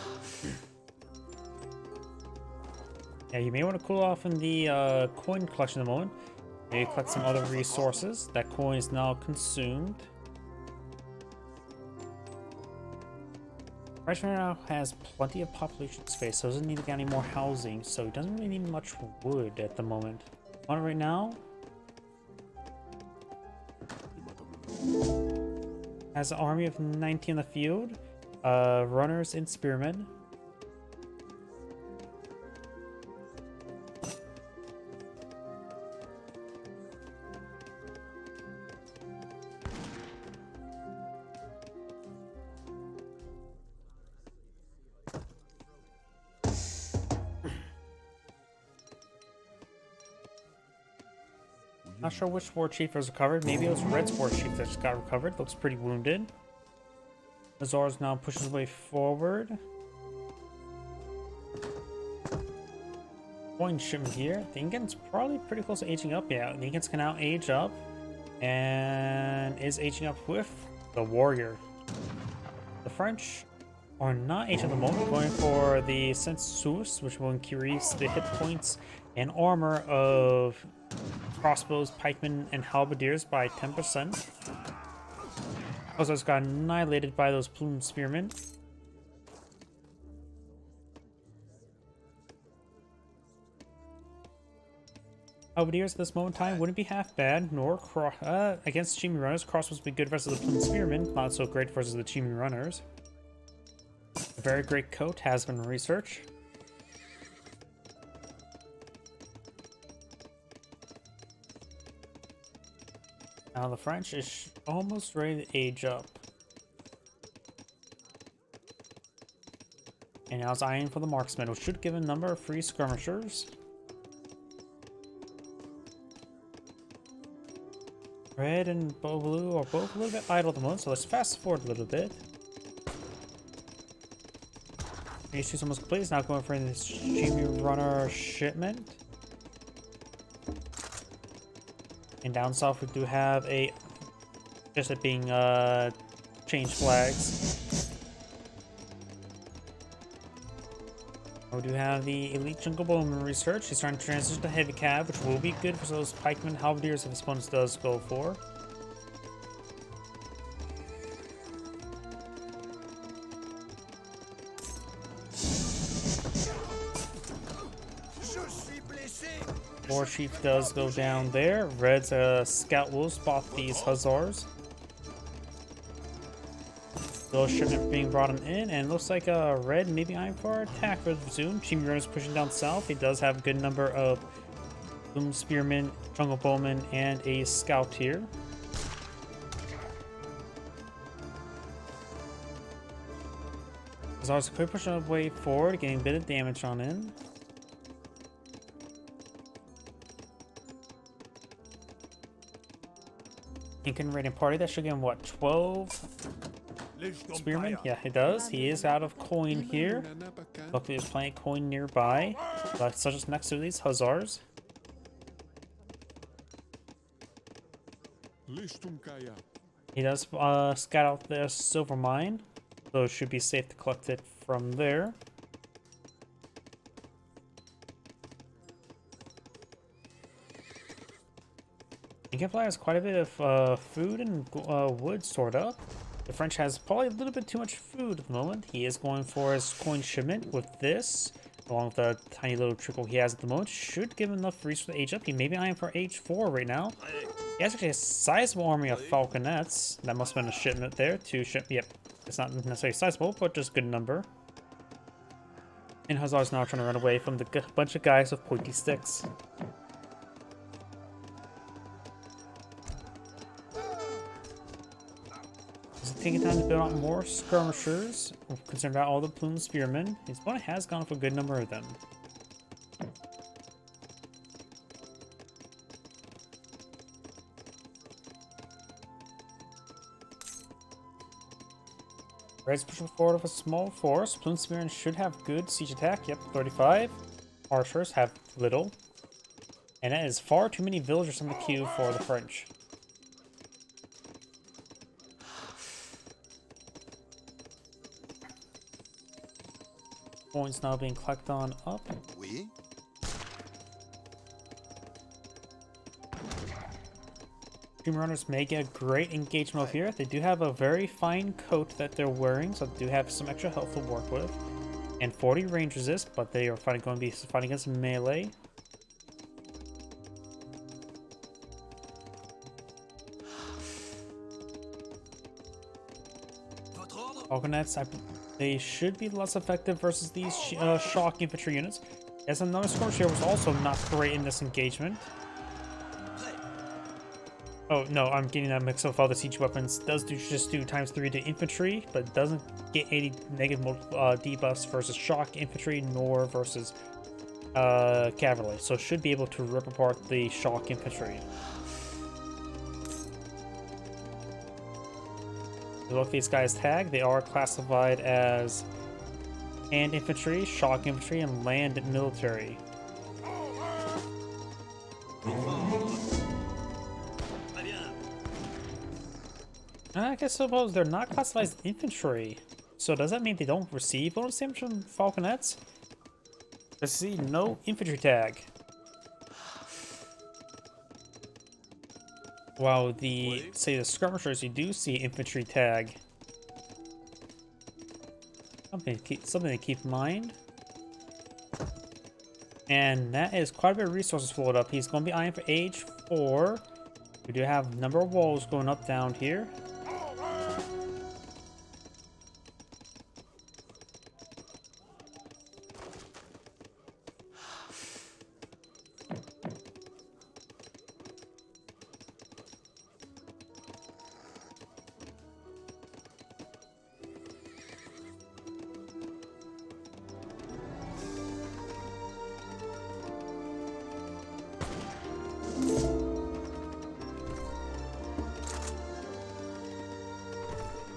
Yeah, you may want to cool off in the coin collection in a moment. Maybe collect some other resources. That coin is now consumed. Frenchman now has plenty of population space, so doesn't need to get any more housing, so he doesn't really need much wood at the moment. On right now. Has an army of 90 in the field, runners and spearmen. Not sure which war chief was recovered. Maybe it was Red's war chief that just got recovered. Looks pretty wounded. Azor's now pushes his way forward. Coin shipment here. The Incan's probably pretty close to aging up. Yeah, the Incans can now age up. And is aging up with the warrior. The French are not aging at the moment, going for the Census, which will increase the hit points and armor of crossbows, pikemen, and halberdiers by 10%. Also, it's got annihilated by those plumed spearmen. Halberdiers at this moment in time wouldn't be half bad, nor against Chimney Runners. Crossbows would be good versus the plumed spearmen, not so great versus the Chimney Runners. A very great coat has been researched. Now the French is almost ready to age up. And now it's eyeing for the marksman, which should give a number of free skirmishers. Red and blue are both a little bit idle at the moment, so let's fast forward a little bit. These two almost complete. It's now going for this Chimney Runner shipment. And down south we do have a just it being changed flags. We do have the Elite Jungle Bowman research. He's trying to transition to Heavy Cav, which will be good for those pikemen halberdiers if his opponent does go for. War Chief does go down there. Red's scout will spot these hussars. Those shipment being brought in, and looks like Red maybe eyeing for attack soon. Chimney Runner's pushing down south. He does have a good number of Boom Spearmen, Jungle Bowmen, and a scout here. Hussars quick push their way forward, getting a bit of damage on in. Incan raiding party, that should give him what, 12 spearmen? Yeah, it does. He is out of coin here. Luckily there's plenty of coin nearby, such as next to these hussars. He does scout out the silver mine, so it should be safe to collect it from there. Incanfly has quite a bit of food and wood stored up. The French has probably a little bit too much food at the moment. He is going for his coin shipment with this, along with the tiny little trickle he has at the moment. Should give him enough resources to age up. He may be eyeing for age 4 right now. He has actually a sizable army of falconets. That must have been a shipment there. 2 ship. Yep, it's not necessarily sizable, but just good number. And Hussar's now trying to run away from the bunch of guys with pointy sticks. Taking time to build out more skirmishers, concerned about all the plumed spearmen. His opponent has gone for a good number of them. Red's pushing forward with a small force. Plumed spearmen should have good siege attack. Yep, 35. Archers have little. And that is far too many villagers in the queue for the French. Points now being collected on up. Oui. Chimney Runners may get a great engagement over here. They do have a very fine coat that they're wearing, so they do have some extra health to work with. And 40 range resist, but they are going to be fighting against melee. Falconets, they should be less effective versus these shock infantry units. As another skirmisher was also not great in this engagement. Oh no, I'm getting that mix of all the siege weapons. It does just do ×3 to infantry, but it doesn't get 80 negative debuffs versus shock infantry nor versus cavalry. So it should be able to rip apart the shock infantry. Look at these guys' tag. They are classified as hand infantry, shock infantry, and land military. I guess suppose they're not classified as infantry. So does that mean they don't receive bonus damage from falconets? I see no infantry tag. While the skirmishers, you do see infantry tag. Something to keep in mind. And that is quite a bit of resources followed up. He's going to be eyeing for age 4. We do have a number of walls going up down here.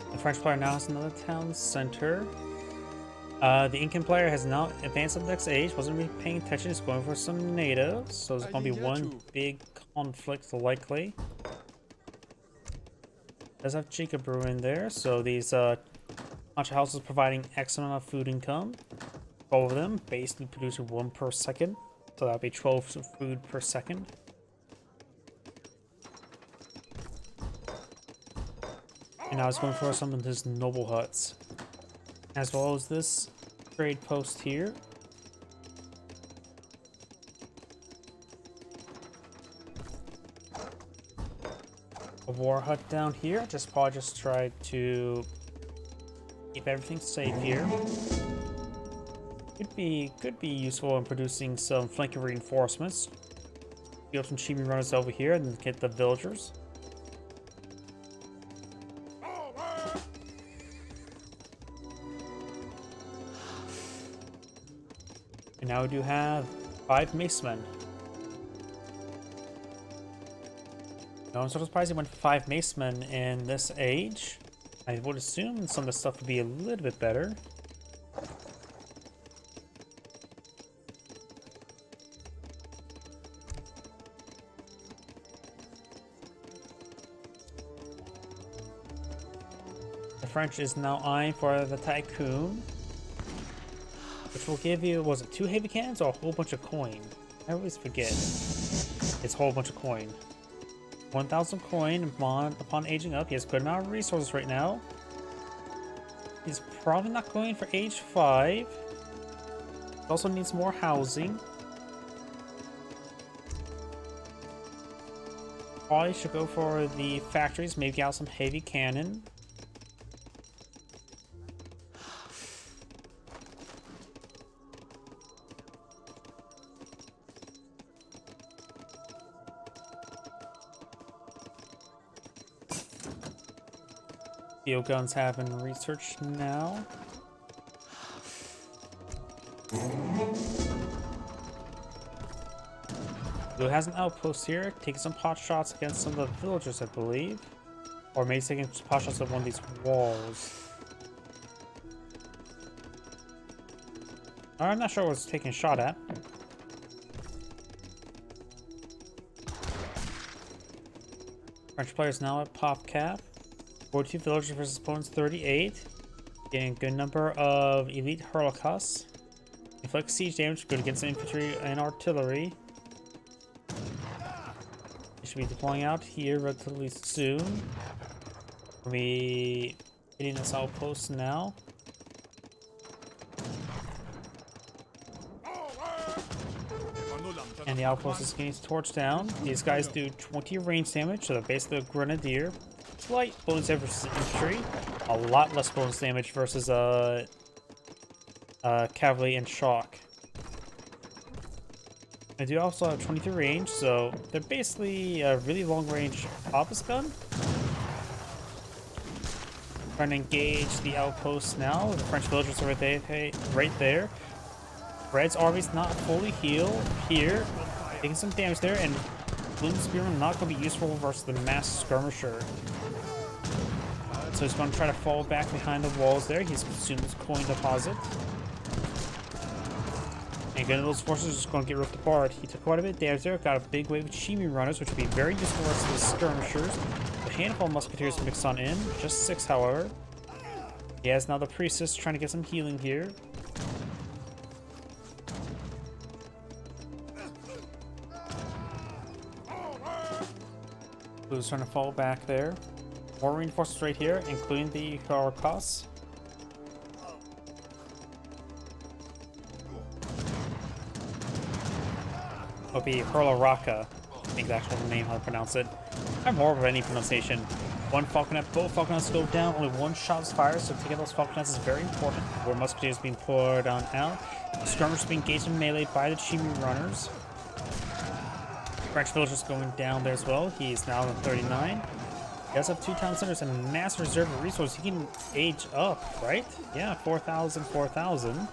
The French player now has another town center. The Incan player has now advanced to the next age. Wasn't really paying attention. He's going for some natives. So there's going to be one big conflict likely. Does have Chica Brew in there. So these bunch of houses providing X amount of food income. 12 of them basically producing 1 per second. So that'll be 12 food per second. And I was going for some of his noble huts, as well as this trade post here. A war hut down here. Probably just try to keep everything safe here. Could be useful in producing some flanking reinforcements. You have some chibi runners over here, and then get the villagers. And now we do have 5 macemen. No, I'm sort of surprised he went for 5 macemen in this age. I would assume some of the stuff would be a little bit better. The French is now eyeing for the Tycoon, which will give you, was it 2 heavy cannons or a whole bunch of coin? I always forget. It's a whole bunch of coin. 1,000 coin upon aging up. He has a good amount of resources right now. He's probably not going for age 5. He also needs more housing. Probably should go for the factories, maybe get out some heavy cannon. Field guns have been researched now. Blue has an outpost here, taking some pot shots against some of the villagers, I believe. Or maybe taking pot shots at one of these walls. I'm not sure what it's taking a shot at. French players now at pop cap. 42 villagers versus opponents 38. Getting a good number of elite hurlcuss. Inflict siege damage, good against infantry and artillery. They should be deploying out here relatively soon. We'll be hitting this outpost now. And the outpost is getting torched down. These guys do 20 range damage, so they're basically a grenadier. Slight bonus damage versus infantry, a lot less bonus damage versus cavalry and shock. I do also have 23 range, so they're basically a really long range office gun. Trying to engage the outposts now. The French villagers are right there. Red's army's not fully healed here, taking some damage there, and Bloom Spearman not going to be useful versus the mass skirmisher. So he's going to try to fall back behind the walls there. He's consumed his coin deposit. And again, those forces are just going to get ripped apart. He took quite a bit of damage there. Got a big wave of Chimi runners, which would be very useful for the skirmishers. A handful of musketeers mixed on in. Just 6, however. He has now the priestess trying to get some healing here. Blue's trying to fall back there. More reinforcements right here, including the Harakas. It'll be Hurlaraka. I think that's the actual name, how to pronounce it. I'm horrible at any pronunciation. One falconet, both falconets go down, only one shot is fired, so taking those falconets is very important. More musketeers being poured on out. Skirmishers being engaged in melee by the Chimi runners. French villagers going down there as well. He is now at 39. He does have 2 town centers and mass reserve of resources. He can age up, right? Yeah, 4,000, 4,000.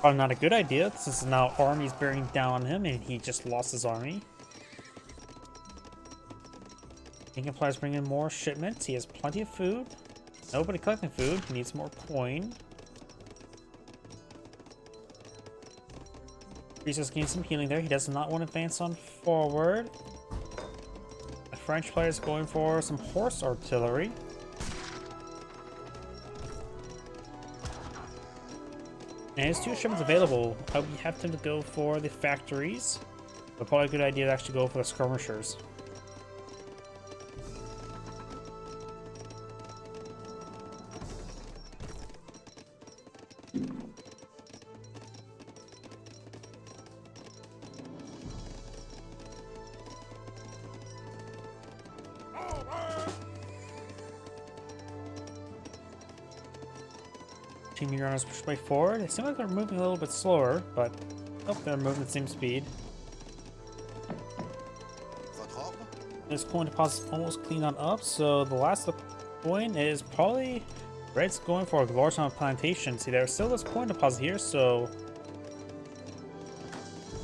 Probably not a good idea, since now army's bearing down on him and he just lost his army. King Empire is bringing more shipments. He has plenty of food. Nobody collecting food. He needs more coin. Priestess getting some healing there. He does not want to advance on forward. The French player is going for some horse artillery. And there's 2 shipments available. We have to go for the factories. But probably a good idea to actually go for the skirmishers. Chimi runners push way forward. It seems like they're moving a little bit slower, but they're moving at the same speed. This coin deposit is almost cleaned on up, so the last coin is probably Red's going for a large amount of plantation. See, there's still this coin deposit here, so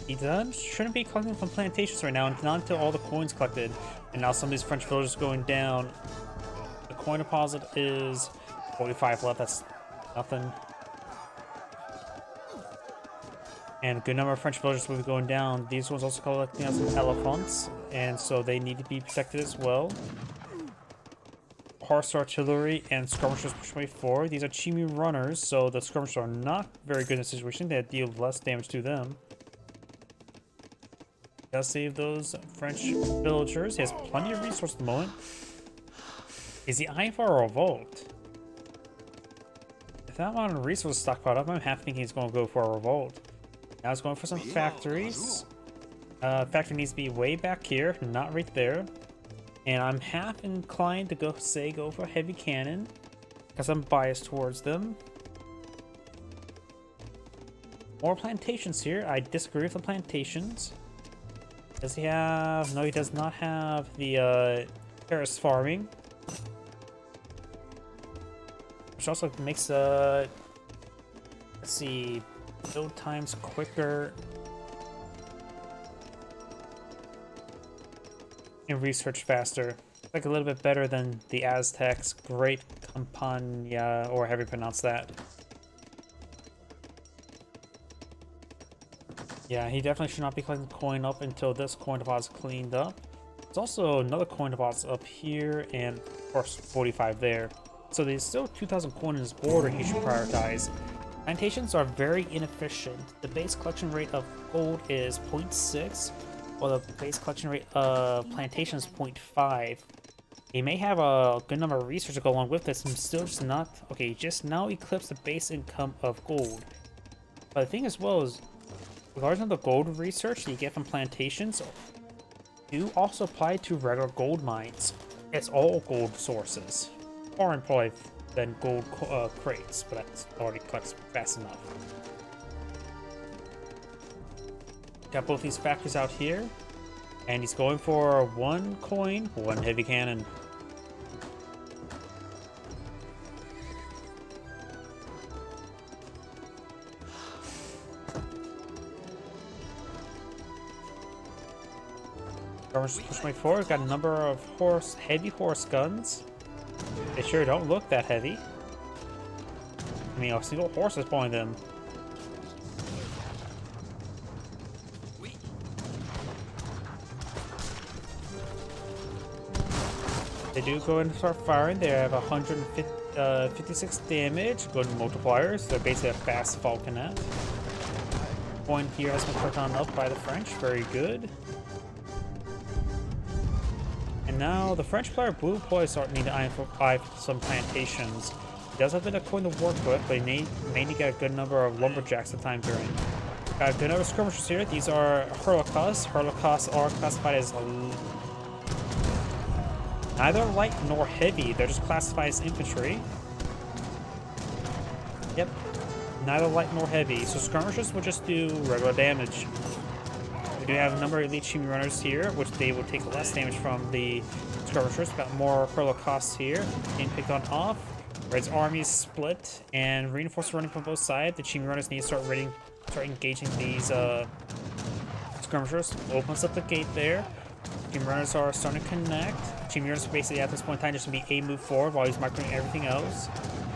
he shouldn't be collecting from plantations right now, and not until all the coins collected. And now some of these French villagers going down. The coin deposit is 45 left. That's nothing. And a good number of French villagers will be going down. These ones also collecting some elephants, and so they need to be protected as well. Horse artillery and skirmishers push way forward. These are Chimi runners, so the skirmishers are not very good in this situation. They deal less damage to them. Gotta save those French villagers. He has plenty of resources at the moment. Is he eyeing for a revolt? If that amount of resources stockpiled up, I'm half thinking he's going to go for a revolt. Now he's going for some factories. Factory needs to be way back here, not right there. And I'm half inclined to go for heavy cannon, because I'm biased towards them. More plantations here. I disagree with the plantations. Does he have... No, he does not have the terrace farming. Which also makes, let's see, build times quicker. And research faster. Like a little bit better than the Aztecs. Great Campania, or however you pronounce that. Yeah, he definitely should not be collecting coin up until this coin deposit is cleaned up. There's also another coin deposit up here, and of course 45 there. So there's still 2,000 coin in his border he should prioritize. Plantations are very inefficient. The base collection rate of gold is 0.6, while the base collection rate of plantation is 0.5. He may have a good number of research to go along with this, and still just not... Okay, just now eclipsed the base income of gold. But the thing as well is, regardless of the gold research that you get from plantations, do also apply to regular gold mines. It's all gold sources. Foreign probably than gold crates, but that's already collects fast enough. Got both these factories out here, and he's going for 1 coin, 1 heavy cannon. Push my forward. Got a number of heavy horse guns. They sure don't look that heavy. I mean, a single horse is pulling them. They do go and start firing. They have 156 damage, good multipliers. They're basically a fast falconet. Point here has been put on up by the French. Very good. And now the French player Blue Ploy start need to eye for some plantations. He does have a bit of coin to work with, but he may need to get a good number of lumberjacks at time during. Got a good number of skirmishers here. These are Hurlukas. Hurlukas are classified as neither light nor heavy. They're just classified as infantry. Yep. Neither light nor heavy. So skirmishers will just do regular damage. We do have a number of elite Shimi runners here, which they will take less damage from the skirmishers. Got more Hurlukas here being picked on off. Red's army is split and reinforced running from both sides. The Shimi runners need to start engaging these skirmishers. Opens up the gate there. Shimi runners are starting to connect. Shimi runners basically at this point in time just to be a move forward while he's microing everything else.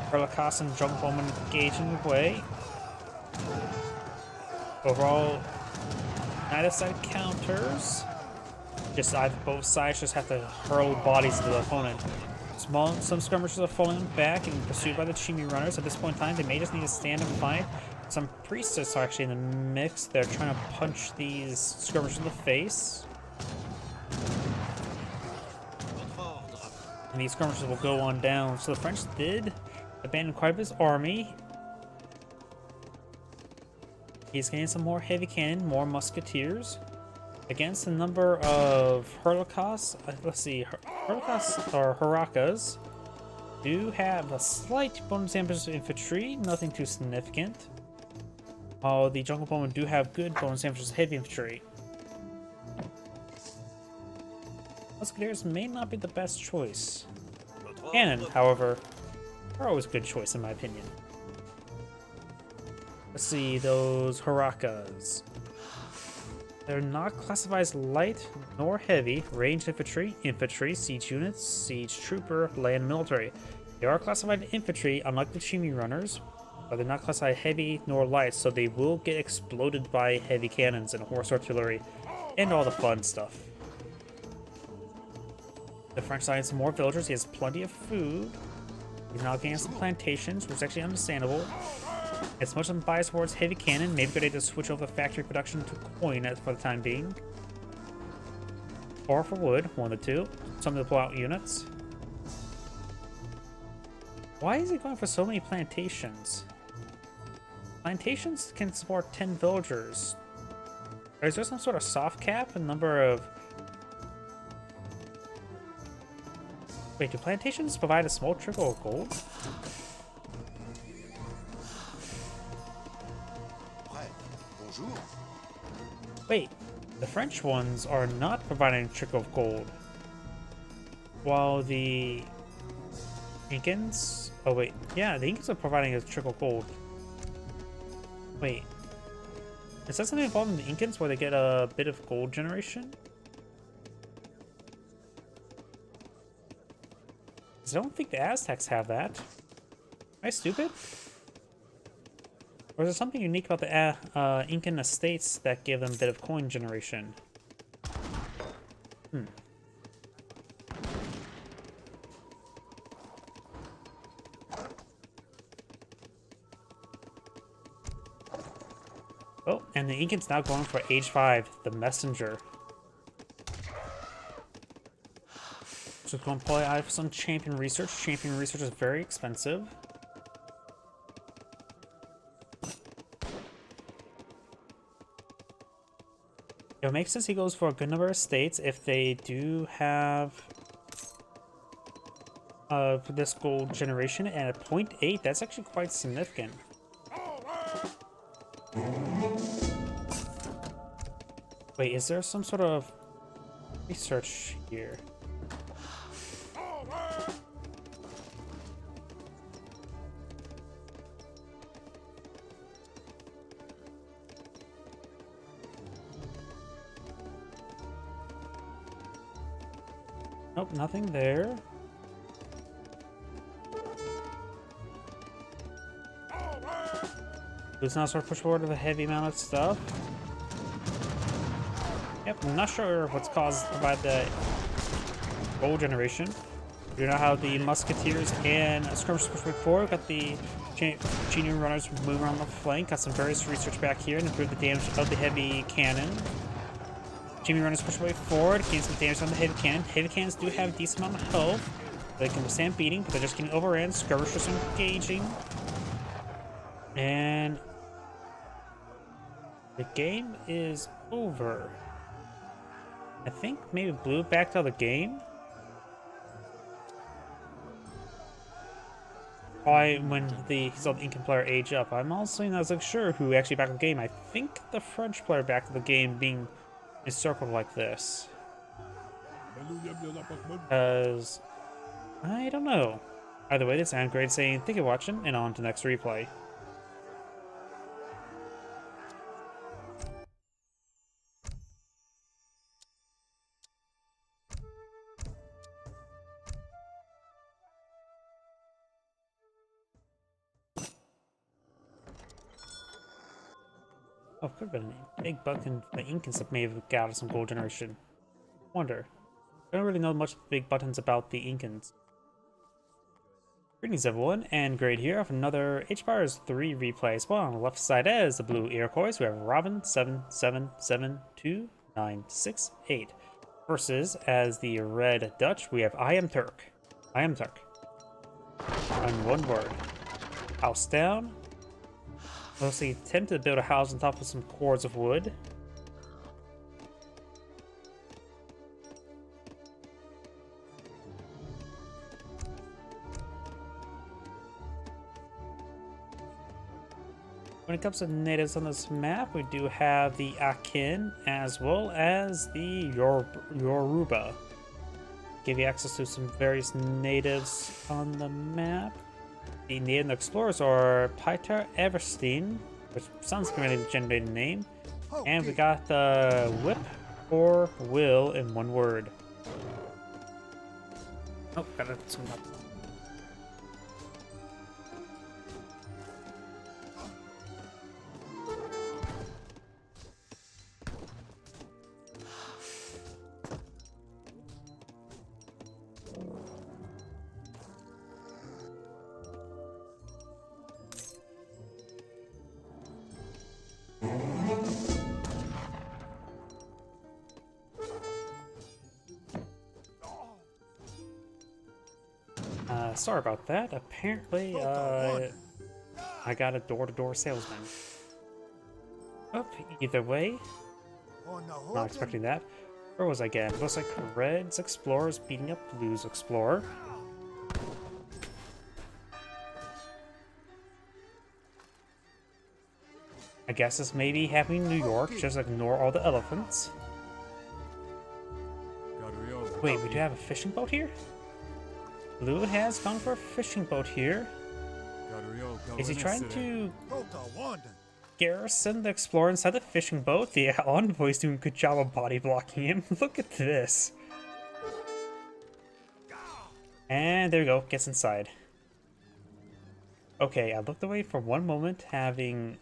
Hurlukas and Jungle Bowman engaging the way. Overall, neither side counters. Just both sides just have to hurl bodies into the opponent. Some skirmishers are falling back and pursued by the Shimi runners. At this point in time, they may just need to stand and fight. Some priestess are actually in the mix. They're trying to punch these skirmishers in the face. And these skirmishers will go on down. So the French did abandon quite a bit of his army. He's getting some more heavy cannon, more musketeers. Against a number of Hurlukas, let's see, Hurlukas or Hurakas do have a slight bonus damage to infantry, nothing too significant. While the Jungle Bowmen do have good bonus damage to heavy infantry. Musketeers may not be the best choice. Cannon, however, are always a good choice in my opinion. Let's see, those Hurakas. They're not classified as light nor heavy, ranged infantry, siege units, siege trooper, land military. They are classified infantry, unlike the Shimi runners, but they're not classified heavy nor light, so they will get exploded by heavy cannons and horse artillery, and all the fun stuff. The French side has some more villagers. He has plenty of food. He's now getting some plantations, which is actually understandable. As much as I'm biased towards heavy cannon, maybe good idea to switch over factory production to coin for the time being. Or for wood, one of the two. Something to pull out units. Why is he going for so many plantations? Plantations can support 10 villagers. Or is there some sort of soft cap? A number of... Wait, do plantations provide a small trickle of gold? Wait, the French ones are not providing a trickle of gold. While the Incans... Oh wait, yeah, the Incans are providing a trickle of gold. Wait, is that something involved in the Incans where they get a bit of gold generation? I don't think the Aztecs have that. Am I stupid? Or is there something unique about the Incan estates that give them a bit of coin generation? Oh, and the Incan's now going for Age 5, the Messenger. So go and play out for some champion research. Champion research is very expensive. It makes sense he goes for a good number of states if they do have this gold generation, and at 0.8, that's actually quite significant. Wait, is there some sort of research here? Nope, nothing there. Blue's now sort of push forward with a heavy amount of stuff. Yep, I'm not sure what's caused by the gold generation. We know how the musketeers and skirmishers push forward. Got the Genie runners moving around the flank. Got some various research back here and improve the damage of the heavy cannon. Genie runners push way forward, gain some damage on the heavy cannon. Heavy cannons do have a decent amount of health. They can withstand beating, but they're just getting overran. Skirmishers engaging. And the game is over. I think maybe Blue backed out of the game. When he saw the Incan player age up. I'm also not like sure who actually backed the game. I think the French player backed the game being encircled like this. Because I don't know. Either way, this is great saying thank you for watching and on to the next replay. Oh, could have been a big button. The Incans may have got some gold generation. Wonder. I don't really know much big buttons about the Incans. Greetings everyone, and great here of another HBars 3 replay. Well, on the left side as the blue Iroquois, we have Robin 7772 versus as the red Dutch, we have I am Turk. I am Turk. On one word. House down. Mostly attempt to build a house on top of some cords of wood. When it comes to natives on this map, we do have the Akin as well as the Yoruba. Give you access to some various natives on the map. The native explorers are Peter Everstein, which sounds like a really generated name. And we got the Whip or Will in one word. Oh, gotta zoom up. Sorry about that. Apparently, I got a door-to-door salesman. Oh, either way, not expecting that. Where was I again? Looks like Red's Explorer's beating up Blue's Explorer. I guess this may be happening in New York. Just ignore all the elephants. Wait, we do have a fishing boat here? Blue has gone for a fishing boat here. Is he trying to garrison the Explorer inside the fishing boat? The envoy's doing a good job of body blocking him. Look at this. And there we go, gets inside. Okay, I looked away for one moment, having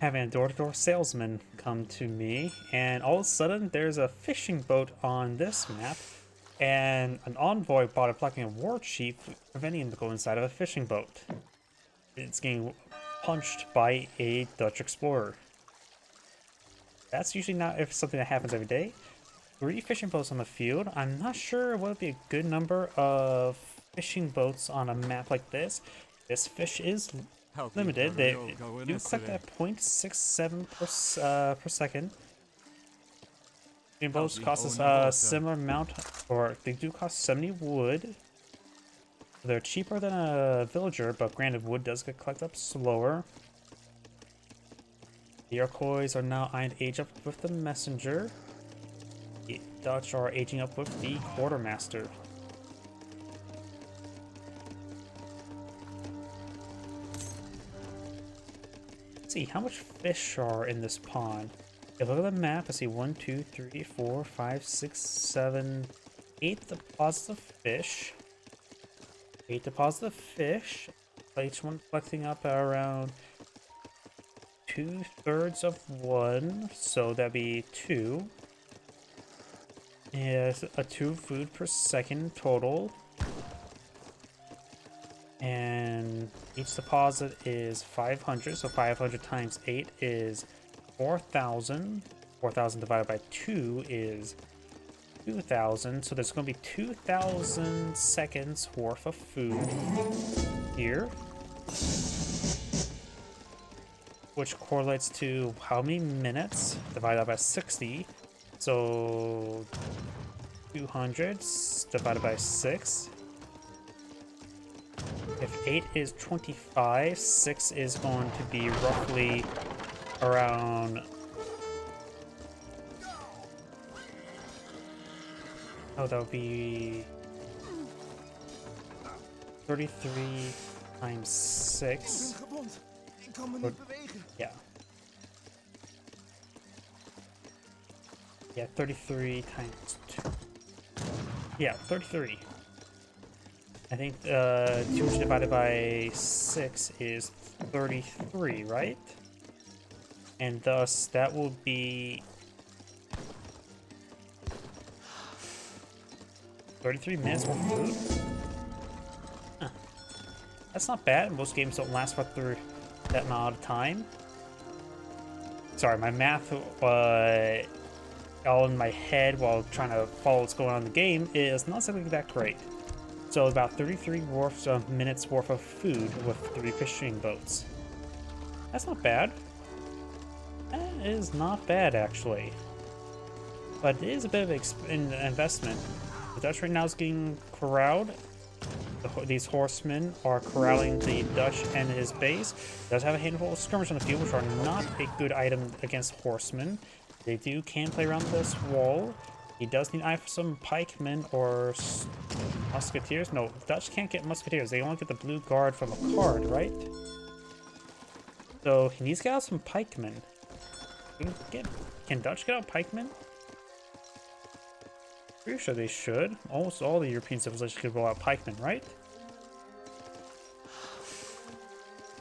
a door-to-door salesman come to me, and all of a sudden there's a fishing boat on this map, and an envoy bought a blocking a war chief, preventing him to go inside of a fishing boat. It's getting punched by a Dutch explorer. That's usually not if something that happens every day. 3 fishing boats on the field. I'm not sure what would be a good number of fishing boats on a map like this. This fish is limited. They do collect at 0.67 per second. Fishing boats cost us a similar amount, or they do cost 70 wood. They're cheaper than a villager, but granted, wood does get collected up slower. The Iroquois are now eyeing to age up with the messenger. The Dutch are aging up with the quartermaster. See how much fish are in this pond. If you look at the map, I see 1, 2, 3, 4, 5, 6, 7, 8 deposits of fish. 8 deposits of fish. each one collecting up around 2/3 of one, so that'd be 2. Is a 2 food per second total. And each deposit is 500, so 500 times 8 is 4,000. 4,000 divided by 2 is 2,000, so there's going to be 2,000 seconds worth of food here, which correlates to how many minutes divided by 60. So 200 divided by 6. If 8 is 25, 6 is going to be roughly around... Oh, that would be 33 times 6. Yeah. Yeah, 33 times 2. Yeah, 33. I think 200 divided by 6 is 33, right? And thus, that will be 33 minutes worth of food? Huh. That's not bad. Most games don't last for through that amount of time. Sorry, my math all in my head while trying to follow what's going on in the game is not something that great. So about 33 minutes worth of food with 3 fishing boats. That's not bad. That is not bad, actually. But it is a bit of an investment. The Dutch right now is getting corralled. These horsemen are corralling the Dutch and his base. It does have a handful of skirmishers on the field, which are not a good item against horsemen. They can play around this wall. He does need eye for some pikemen or musketeers. No, Dutch can't get musketeers. They only get the blue guard from a card, right? So he needs to get out some pikemen. Can Dutch get out pikemen? Pretty sure they should. Almost all the European civilizations could roll out pikemen, right?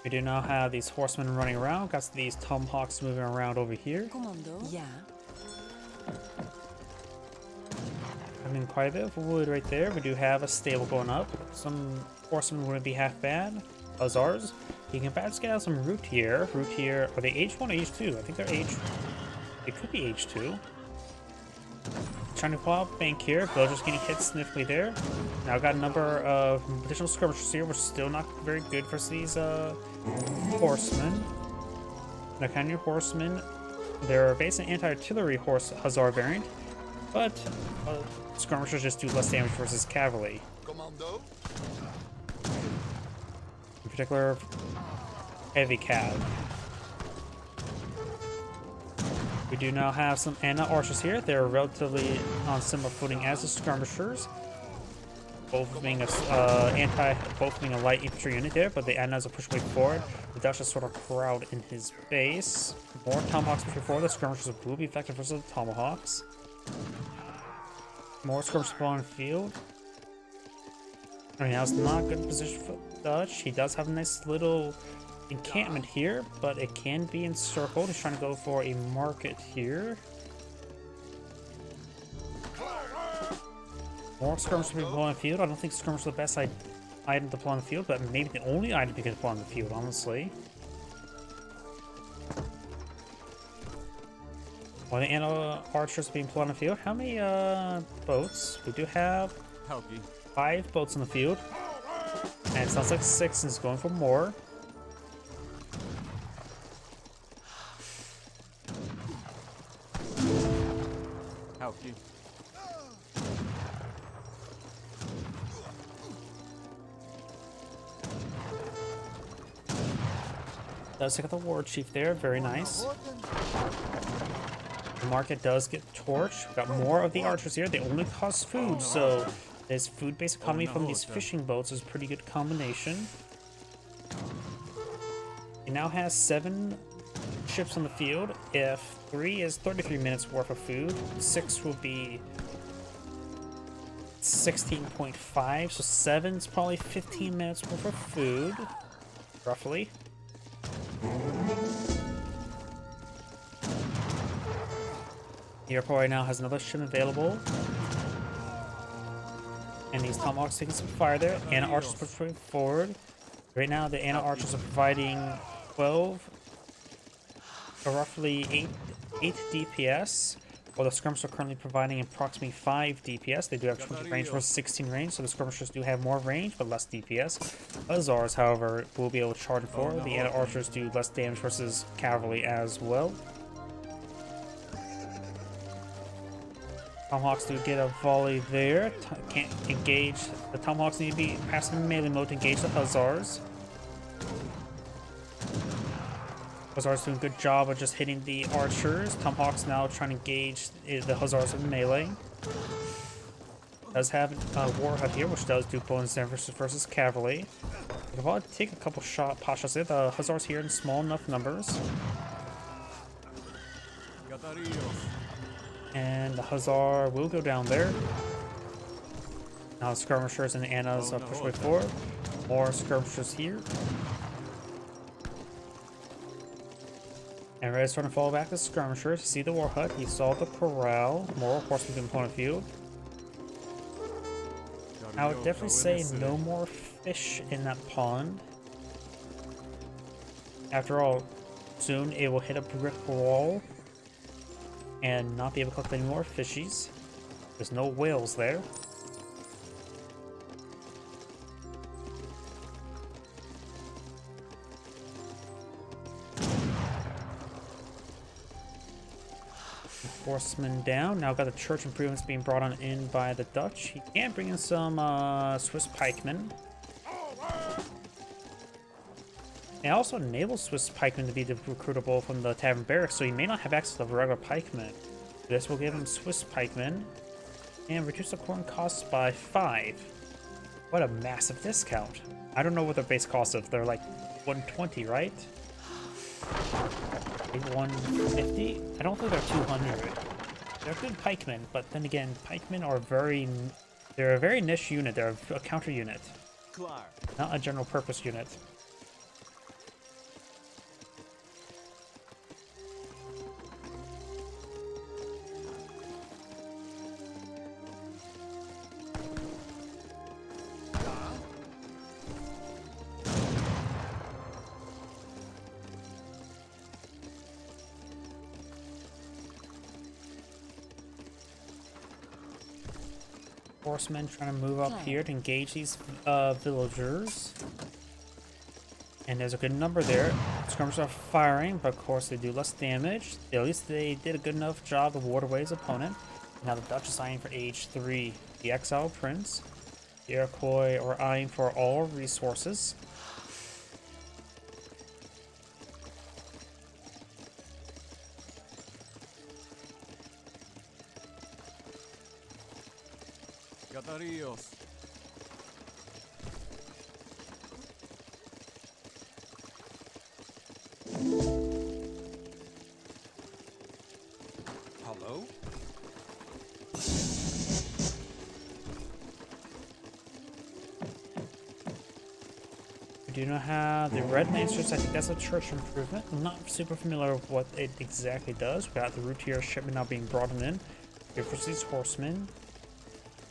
We do now have these horsemen running around. Got these tomahawks moving around over here. Commando. Yeah. I mean, quite a bit of wood right there. We do have a stable going up. Some horsemen wouldn't be half bad. Hussars. You can perhaps get out some Routier. Routier, are they H1 or H2? I think they're H. It could be H2. Trying to pull out bank here. Villagers getting hit significantly there. Now got a number of additional skirmishers here, which is still not very good for these horsemen. Now, kind of horsemen. They're basically anti-artillery hussar variant, but skirmishers just do less damage versus cavalry. Commando. In particular, heavy cav. We do now have some Anna archers here. They're relatively on similar footing as the skirmishers. Both being a light infantry unit there, but the Annas are pushing way forward. The Dutch is sort of corralled in his base. More tomahawks before the skirmishers will be effective versus the tomahawks. More skirmishers on the field. I mean, that's not a good position for Dutch. He does have a nice little encampment here, but it can be encircled. He's trying to go for a market here. More skirmishers to be deployed on the field. I don't think skirmishers are the best item to deploy on the field, but maybe the only item you can deploy on the field, honestly. While the Anna archers are being deployed on the field, how many boats? We do have 5 boats on the field. And it sounds like 6 is going for more. Help you. Does take out the war chief there, very nice. The market does get torched. We've got more of the archers here. They only cost food, so this food-based economy from these fishing boats is a pretty good combination. It now has 7 ships on the field. If 3 is 33 minutes worth of food, 6 will be 16.5, so 7 is probably 15 minutes worth of food. roughly. The airport right now has another ship available. And these Tomahawks taking some fire there. Anna Archers pushing forward. Right now, the Anna Archers are providing 12, or roughly 8 DPS, while the skirmishers are currently providing approximately 5 DPS. They do have 20 range versus 16 range, so the skirmishers do have more range, but less DPS. Hussars, however, will be able to charge forward. The Anna Archers do less damage versus cavalry as well. Tomahawks do get a volley there. Can't engage. The Tomahawks need to be passing melee mode to engage the Hussars. Hussars doing a good job of just hitting the archers. Tomahawks now trying to engage the Hussars with melee. Does have a Warhead here, which does do bonus damage versus cavalry. If I take a couple pot shots there, the Hussars here in small enough numbers. And the Hussar will go down there. Now the skirmishers and the Annas push way forward. More skirmishers here. And Red's trying to fall back to skirmishers. See the war hut. He saw the corral. More horsemen in opponent field. I would definitely say no more fish in that pond. After all, soon it will hit a brick wall and not be able to collect any more fishies. There's no whales there. Horsemen down. Now got the church improvements being brought on in by the Dutch. He can bring in some Swiss pikemen. And also enable Swiss pikemen to be recruitable from the tavern barracks, so he may not have access to regular pikemen. This will give him Swiss pikemen and reduce the corn costs by 5. What a massive discount. I don't know what their base cost is. They're like 120, right? Maybe 150? I don't think they're 200. They're good pikemen, but then again, pikemen are they're a very niche unit. They're a counter unit, not a general purpose unit. Horsemen trying to move up here to engage these villagers. And there's a good number there. Skirmishers are firing, but of course they do less damage. At least they did a good enough job of ward away his opponent. Now the Dutch is eyeing for age 3. The Exile Prince. The Iroquois are eyeing for all resources. Hello? We do not have the Red Lancers. I think that's a church improvement. I'm not super familiar with what it exactly does. We got the Routier shipment now being brought in. Here for these horsemen.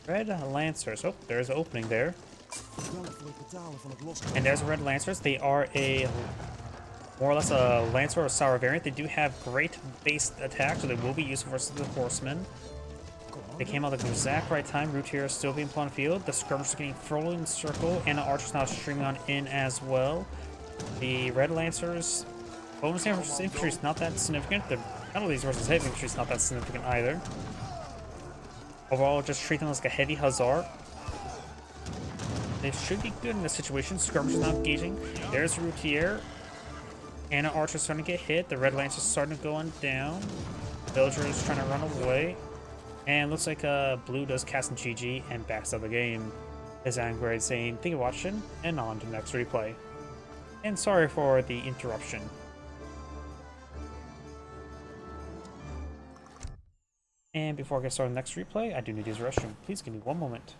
Red Lancers. Oh, there's an opening there. And there's Red Lancers. They are a more or less a Lancer or Sour variant. They do have great base attack, so they will be useful versus the horsemen. They came out at the exact right time. Routier is still being put on field. The skirmishers are getting fully in circle, and the archers now streaming on in as well. The Red Lancers bonus damage versus infantry is not that significant. The penalties versus heavy infantry is not that significant either. Overall, just treat them like a heavy Hussar. They should be good in this situation. Skirmishers not engaging. There's Routier. Anna Archer starting to get hit. The Red Lance is starting to go on down. Villager is trying to run away. And looks like Blue does cast in GG and backs out the game. As Angry saying, thank you for watching, and on to the next replay. And sorry for the interruption. And before I get started on the next replay, I do need to use the restroom. Please give me one moment.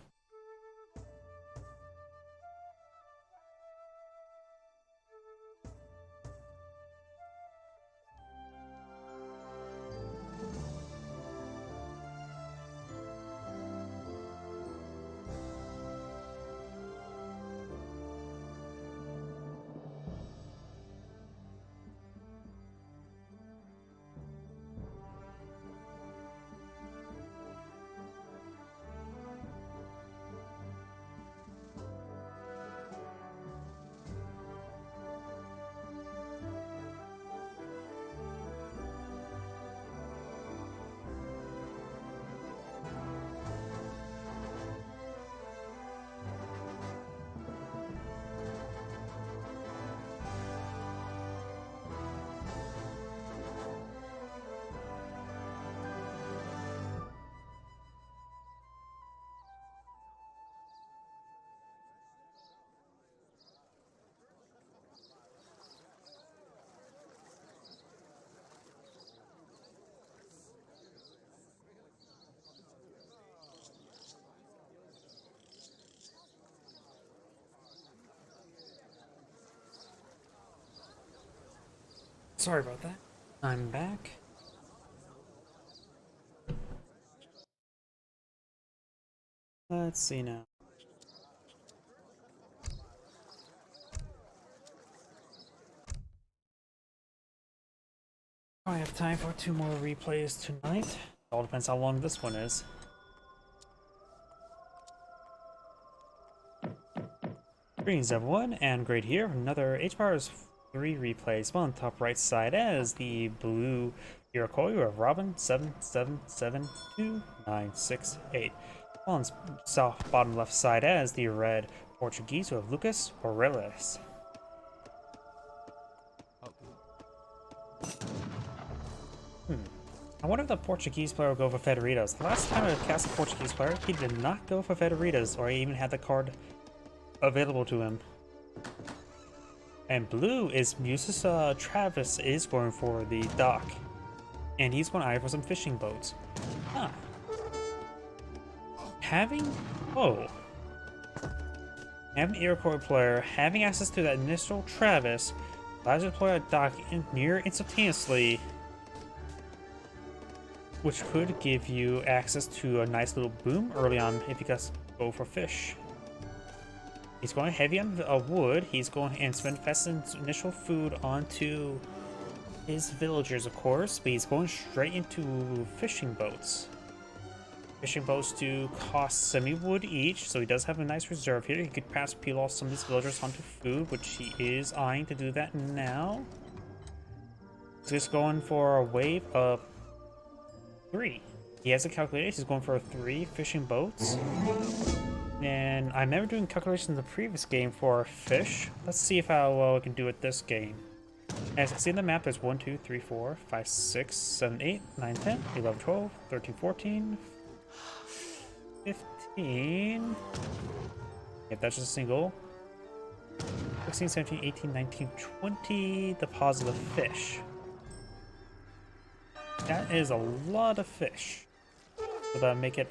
Sorry about that. I'm back. Let's see now. I have time for 2 more replays tonight. All depends how long this one is. Greetings everyone, and great here. Another H-Bars 3 replays. Well, on the top right side as the blue Iroquois, we have Robin 777298. On the south bottom left side as the red Portuguese, we have Lucas Aurelis. I wonder if the Portuguese player will go for Federitas. The last time I cast a Portuguese player, he did not go for Federitas, or he even had the card available to him. And blue is Muses Travis is going for the dock. And he's going to eye for some fishing boats. Huh. Having an Iroquois player having access to that initial Travis allows you to deploy a dock near instantaneously, which could give you access to a nice little boom early on if you guys go for fish. He's going heavy on wood. He's going and spend Festin's initial food onto his villagers, of course, but he's going straight into fishing boats. Fishing boats do cost semi-wood each, so he does have a nice reserve here. He could perhaps peel off some of these villagers onto food, which he is eyeing to do that now. He's just going for a wave of 3. He has it calculated. He's going for 3 fishing boats. And I remember doing calculations in the previous game for fish. Let's see if how well we can do it this game. As you can see in the map, there's 1, 2, 3, 4, 5, 6, 7, 8, 9, 10, 11, 12, 13, 14, 15. If that's just a single. 16, 17, 18, 19, 20 deposit of fish. That is a lot of fish. So that'll make it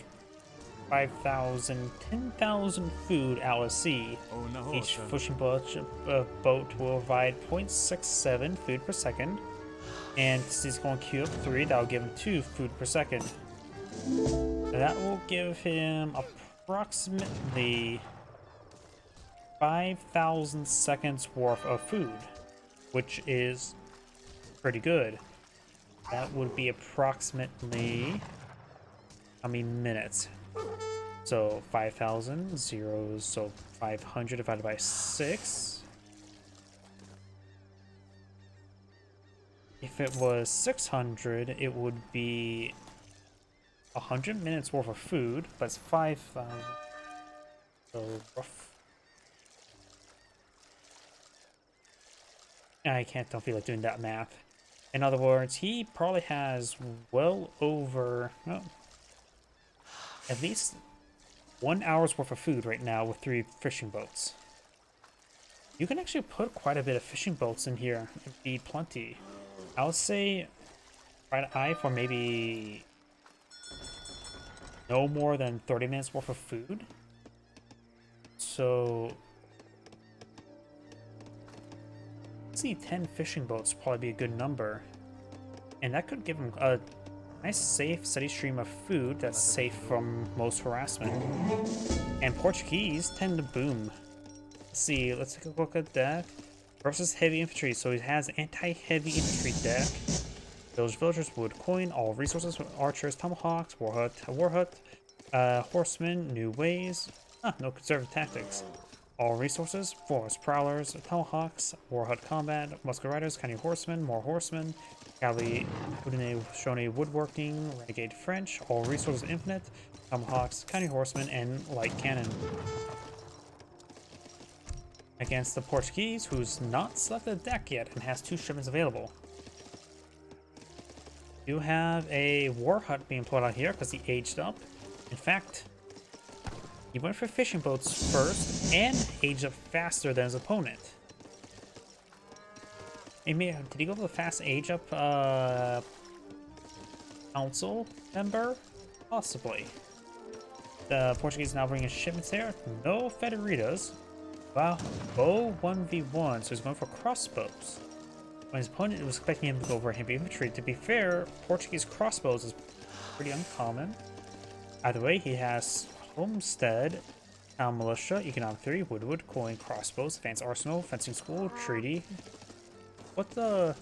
5,000, 10,000 food out of sea. Oh, no, Each fishing boat will provide 0.67 food per second. And since he's going to queue up 3, that'll give him 2 food per second. That will give him approximately 5,000 seconds worth of food, which is pretty good. That would be approximately how many minutes? So 5,000 zeros, so 500 divided by 6. If it was 600, it would be 100 minutes worth of food, but it's 5,000. So rough. Don't feel like doing that math. In other words, he probably has well over, well, at least 1 hour's worth of food right now with 3 fishing boats. You can actually put quite a bit of fishing boats in here and feed plenty. I would say right eye for maybe no more than 30 minutes worth of food. So let's see, 10 fishing boats would probably be a good number. And that could give him a nice, safe, steady stream of food that's safe from most harassment. And Portuguese tend to boom. Let's see, let's take a look at that. Versus heavy infantry, so he has anti-heavy infantry deck. Villagers, wood coin, all resources, archers, tomahawks, war hut, horsemen, new ways. No conservative tactics. All resources, forest prowlers, tomahawks, war hut combat, musket riders, county horsemen, more horsemen, Cali, Haudenosaunee woodworking, renegade French, all resources infinite, tomahawks, county horsemen, and light cannon. Against the Portuguese, who's not selected a deck yet and has 2 shipments available. You have a war hut being put out here because he aged up. In fact, he went for fishing boats first and aged up faster than his opponent. Did he go for the fast age up council member? Possibly. The Portuguese now bringing shipments here. No Federitas. Wow. Bow 1v1, so he's going for crossbows. When his opponent was expecting him to go for heavy infantry. To be fair, Portuguese crossbows is pretty uncommon. Either way, he has Homestead, Town Militia, Economic Theory, Woodwood, Coin, Crossbows, Advanced Arsenal, Fencing School, Treaty.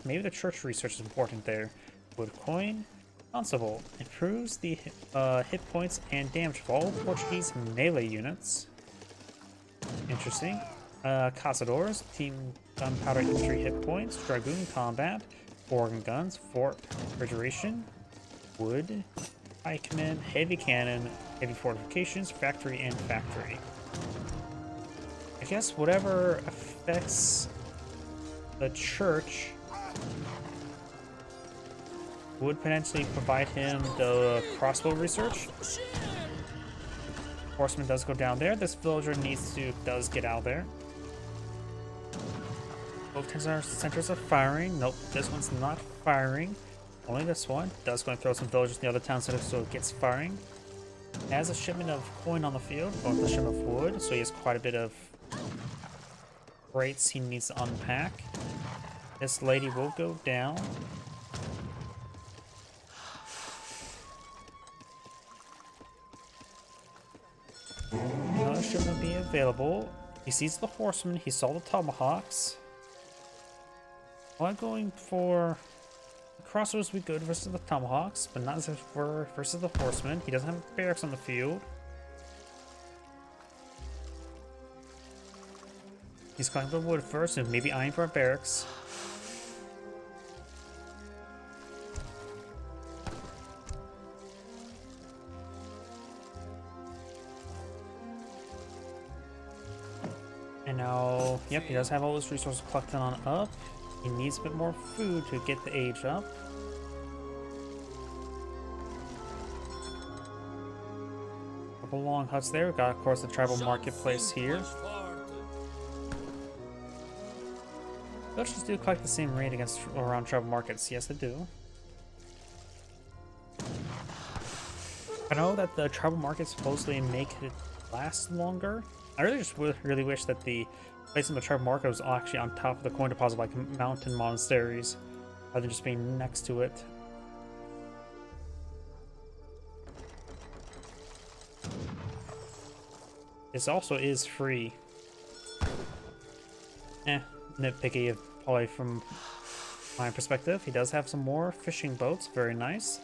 Maybe the church research is important there. Wood Coin, Constable. Improves the hit points and damage of all Portuguese melee units. Interesting. Caçadores, Team Gunpowder Infantry hit points, Dragoon Combat, Organ Guns, Fort Refrigeration, Wood, Pikemen, Heavy Cannon, Heavy Fortifications, Factory, and Factory. I guess whatever affects the church would potentially provide him the crossbow research. Horseman does go down there. This villager does get out there. Both centers are firing. Nope, this one's not firing. Only this one. Does go and throw some villagers in the other town center so it gets firing. Has a shipment of coin on the field, going for the shipment of wood, so he has quite a bit of crates he needs to unpack. This lady will go down. Another shipment will be available. He sees the horseman, he saw the tomahawks. While going for the crossroads, we good versus the tomahawks, but not for versus the horseman. He doesn't have barracks on the field. He's collecting the wood first and maybe eyeing for a barracks. And now, yep, he does have all his resources collected on up. He needs a bit more food to get the age up. Couple long huts there. We've got, of course, the tribal marketplace here. Villagers do collect the same rate around tribal markets. Yes, they do. I know that the tribal markets supposedly make it last longer. I really wish that the place in the tribal market was actually on top of the coin deposit, like mountain monasteries, rather than just being next to it. This also is free. Nitpicky probably from my perspective. He does have some more fishing boats, very nice.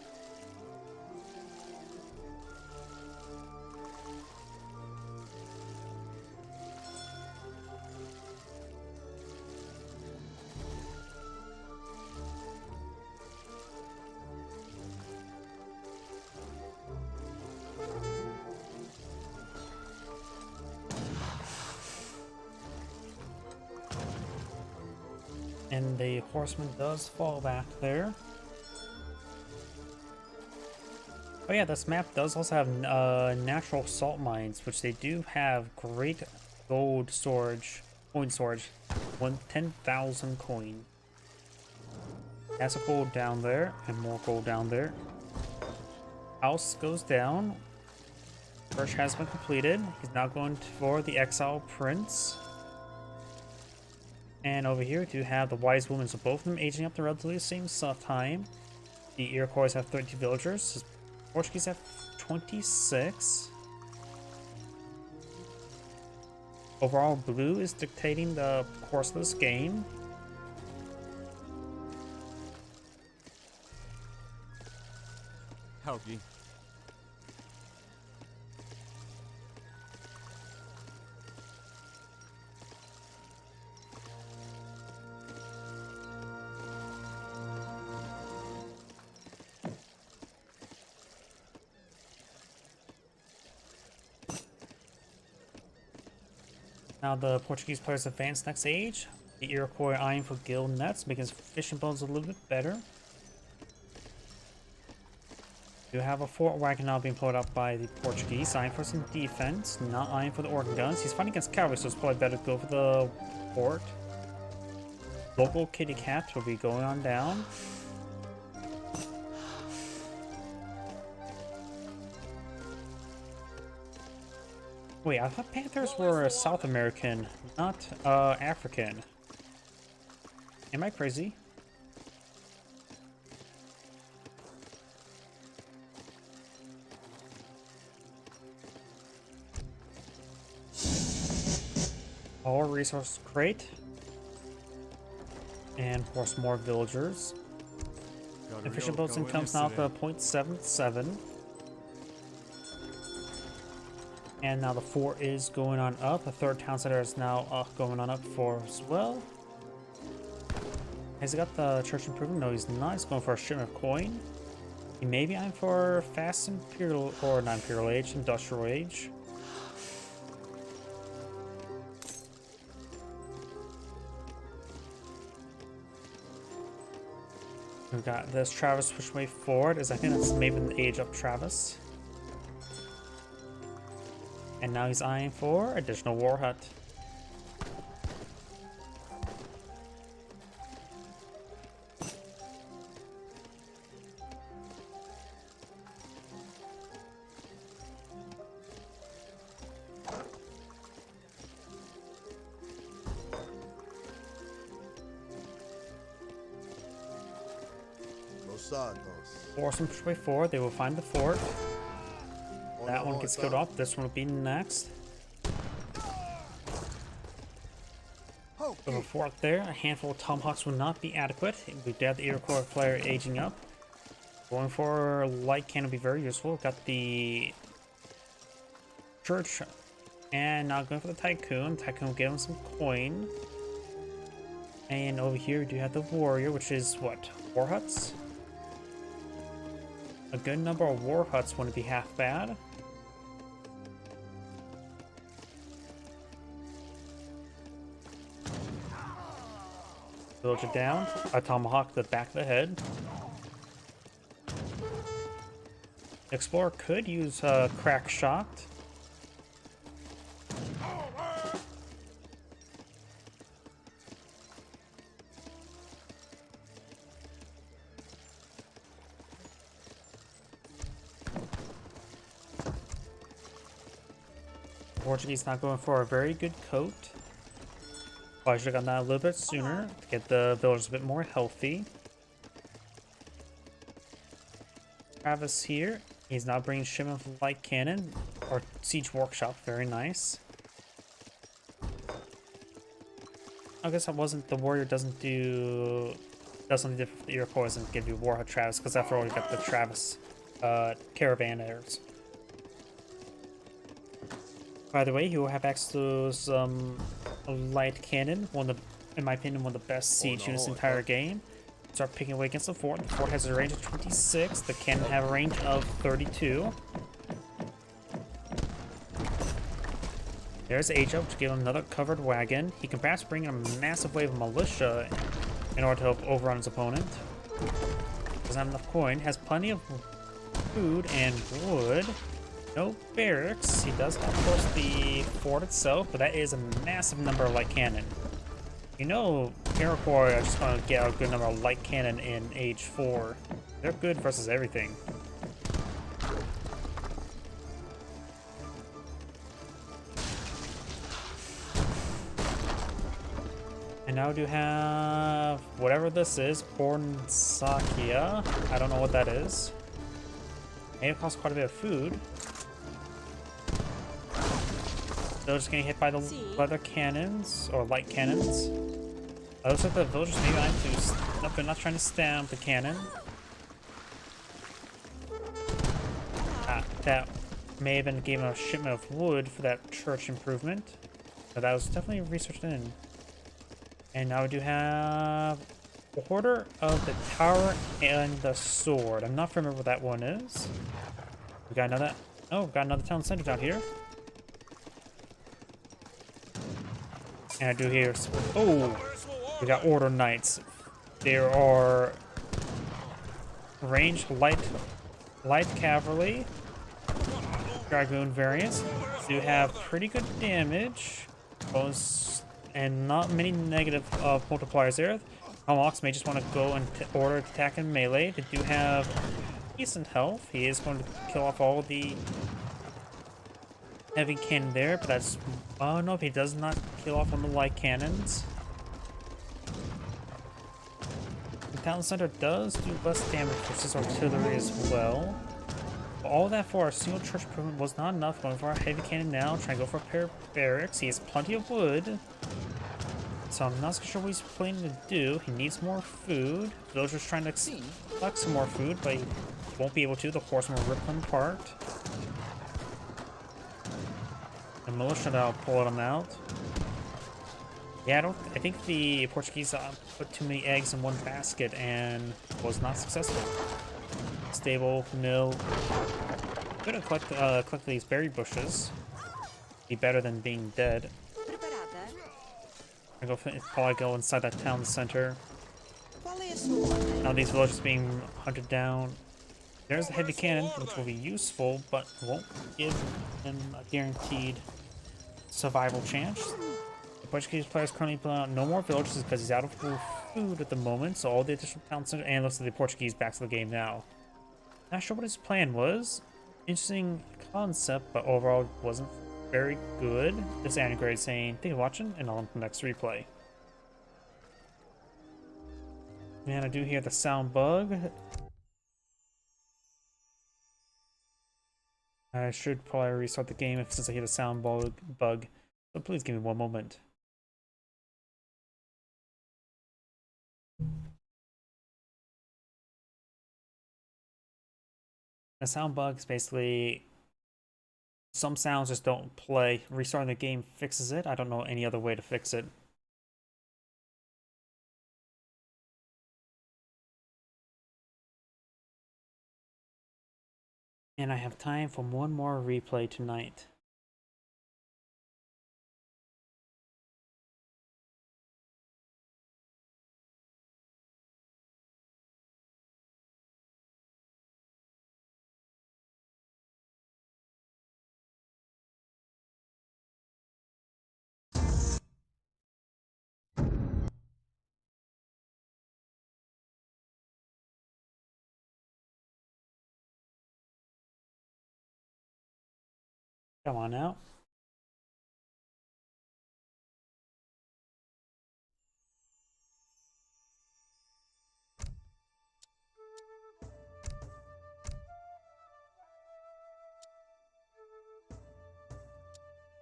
And the horseman does fall back there. Oh yeah, this map does also have natural salt mines, which they do have great gold storage, coin storage, 10,000 coin. That's a gold down there, and more gold down there. House goes down. Search has been completed. He's now going for the Exile Prince. And over here we do have the Wise Woman, so both of them aging up to relatively the same time. The Iroquois have 30 villagers. The Portuguese have 26. Overall, blue is dictating the course of this game. Help you. Now the Portuguese players advance next age. The Iroquois eyeing for guild nets, making his fishing boats a little bit better. You have a fort wagon now being pulled up by the Portuguese, eyeing for some defense, not eyeing for the organ guns. He's fighting against cavalry, so it's probably better to go for the fort. Local kitty cat will be going on down. Wait, I thought panthers were South American, not African. Am I crazy? Power resource crate. And of course more villagers. Efficient boats incomes now to 0.77. And now the fort is going on up. The third town center is now going on up for as well. Has he got the church improvement? No, he's not. He's going for a shipment of coin. He may be eyeing for fast imperial or not imperial age, industrial age. We've got this Travis push way forward, as I think that's maybe the age up Travis. And now he's eyeing for additional war hut. Force them push way forward. They will find the fort. That one gets killed off. This one will be next. So a fort there. A handful of tomahawks will not be adequate. We've got the Iroquois player aging up. Going for light cannon will be very useful. Got the church. And now going for the tycoon. Tycoon will give him some coin. And over here we do have the warrior, which is what? War huts? A good number of war huts wouldn't be half bad. Villager down. A tomahawk to the back of the head. Explorer could use a crack shot. Portuguese not going for a very good coat. Probably should have gotten that a little bit sooner to get the villagers a bit more healthy. Travis here. He's now bringing shipment of light cannon or siege workshop. Very nice. I guess that wasn't the warrior doesn't do something different. The Iroquois doesn't give you war hut Travis because after all you got the Travis caravan heirs. By the way, he will have access to some light cannon, in my opinion, one of the best siege units in the entire game. Start picking away against the fort. The fort has a range of 26. The cannon have a range of 32. There's Age Up to give him another covered wagon. He can perhaps bring in a massive wave of militia in order to help overrun his opponent. Doesn't have enough coin. Has plenty of food and wood. No barracks. He does have, of course, the fort itself, but that is a massive number of light cannon. You know, Iroquois are just going to get a good number of light cannon in Age 4. They're good versus everything. And now we do have whatever this is, Pornsakia. I don't know what that is. May have cost quite a bit of food. They're just getting hit by the leather cannons or light cannons. Looks like the villagers maybe I'm too. Nope, they're not trying to stamp the cannon. That may have been given a shipment of wood for that church improvement. So that was definitely researched in. And now we do have Order of the Tower and the Sword. I'm not familiar what that one is. We got another. Oh, we got another town center down here. And I do hear. Oh, we got Order Knights. There are ranged light cavalry, dragoon variants. Do have pretty good damage, and not many negative multipliers there. Tomahawks may just want to go and order attack in melee. They do have decent health. He is going to kill off all the heavy cannon there, but that's... Oh no, he does not kill off on the light cannons. The town center does do less damage versus artillery as well. All that for a single church improvement was not enough. Going for a heavy cannon now, trying to go for a pair of barracks. He has plenty of wood. So I'm not so sure what he's planning to do. He needs more food. Villagers trying to collect some more food, but he won't be able to. The horsemen will rip them apart. The militia now pull them out. Yeah, I think the Portuguese put too many eggs in one basket and was not successful. Stable, mill. Gonna collect these berry bushes. Be better than being dead. I probably go inside that town center. Now these villagers being hunted down. There's the heavy cannon, which will be useful, but won't give him a guaranteed survival chance. The Portuguese players currently pulling out no more villagers because he's out of food at the moment, so all the additional town center and looks like the Portuguese back to the game now. Not sure what his plan was. Interesting concept, but overall wasn't very good. This is Anagrade saying, thank you for watching, and on to the next replay. Man, I do hear the sound bug. I should probably restart the game since I hear the sound bug. So please give me one moment. The sound bug is basically some sounds just don't play. Restarting the game fixes it. I don't know any other way to fix it. And I have time for one more replay tonight. Come on now.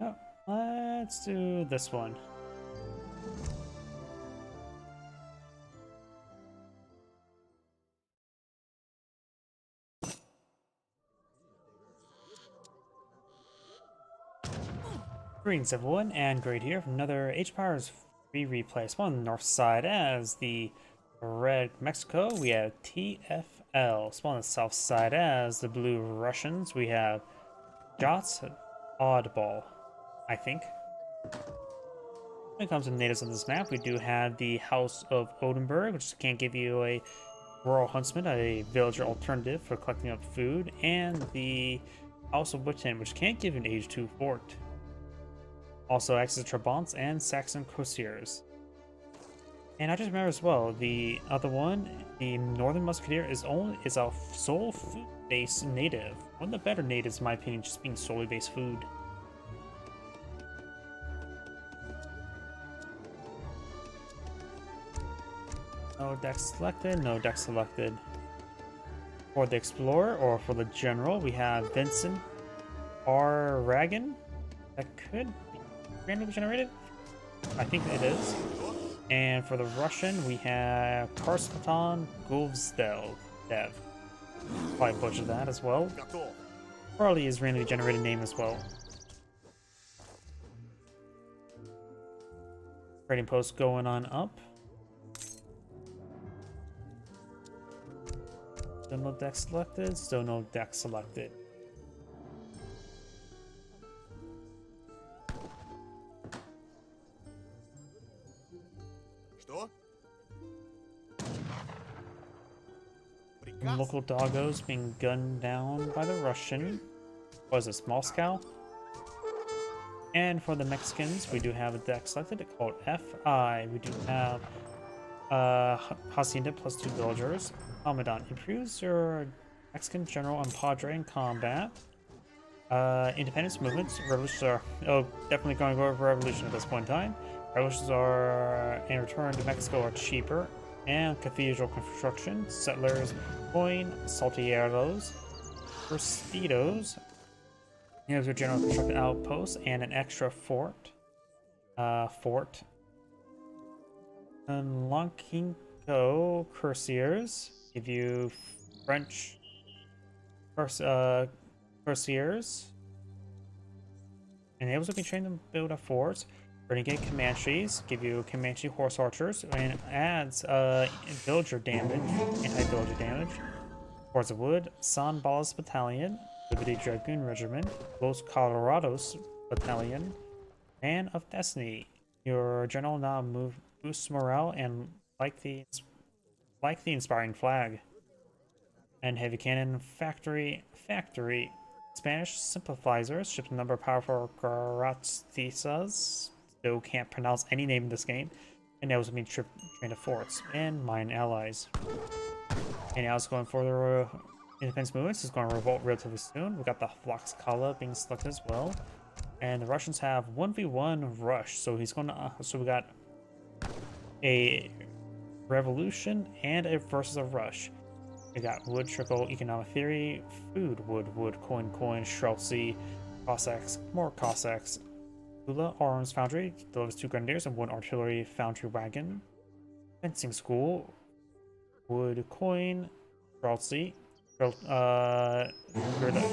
Oh, let's do this one. Greetings everyone, and Great here from another Age Powers free replay. Spawn on the north side as the Red Mexico, we have TFL. Spawn on the south side as the Blue Russians, we have Jots Oddball, I think. When it comes to natives on this map, we do have the House of Oldenburg, which can give you a Rural Huntsman, a villager alternative for collecting up food, and the House of Witten, which can't give you an Age 2 fort. Also acts as Trabants and Saxon Courtiers. And I just remember as well, the other one, the Northern Musketeer, is a sole food-based native. One of the better natives, in my opinion, just being solely based food. No deck selected, no deck selected. For the Explorer, or for the General, we have Vincent R. Ragan. That could be randomly generated? I think it is. And for the Russian, we have Karslatan Govsdev. Probably butchered that as well. Probably his randomly generated name as well. Trading post going on up. Still no deck selected, still no deck selected. Local doggos being gunned down by the Russian. Was this Moscow? And for the Mexicans, we do have a deck selected called FI. We do have Hacienda plus 2 villagers. Commandant improves your Mexican general and padre in combat. Independence movements. Revolutions are definitely going to go over revolution at this point in time. Revolutions are in return to Mexico are cheaper. And cathedral construction, settlers, coin, saltieros. Torpedoes. Here's your general constructed outpost and an extra fort. And Lonkinko Cuirassiers give you French Cuirassiers. Enables you to train them to build a fort. Renegade Comanches give you Comanche Horse Archers and adds villager damage, anti-villager damage. Hordes of Wood, San Balas Battalion, Liberty Dragoon Regiment, Los Colorados Battalion, Man of Destiny. Your general now boosts morale and like the inspiring flag. And heavy cannon factory. Spanish sympathizers ship a number of powerful Garatistas. Still can't pronounce any name in this game. And that was being trained to forts and mine allies. And now it's going for the independence movements. It's going to revolt relatively soon. We got the Tlaxcala being selected as well. And the Russians have 1v1 rush. So he's going to so we got a revolution and a versus a rush. We got wood, trickle, economic theory, food, wood, coin, Streltsy, Cossacks, more Cossacks. Hula Arms Foundry delivers 2 grenadiers and 1 artillery foundry wagon. Fencing school, wood, coin, Streltsy,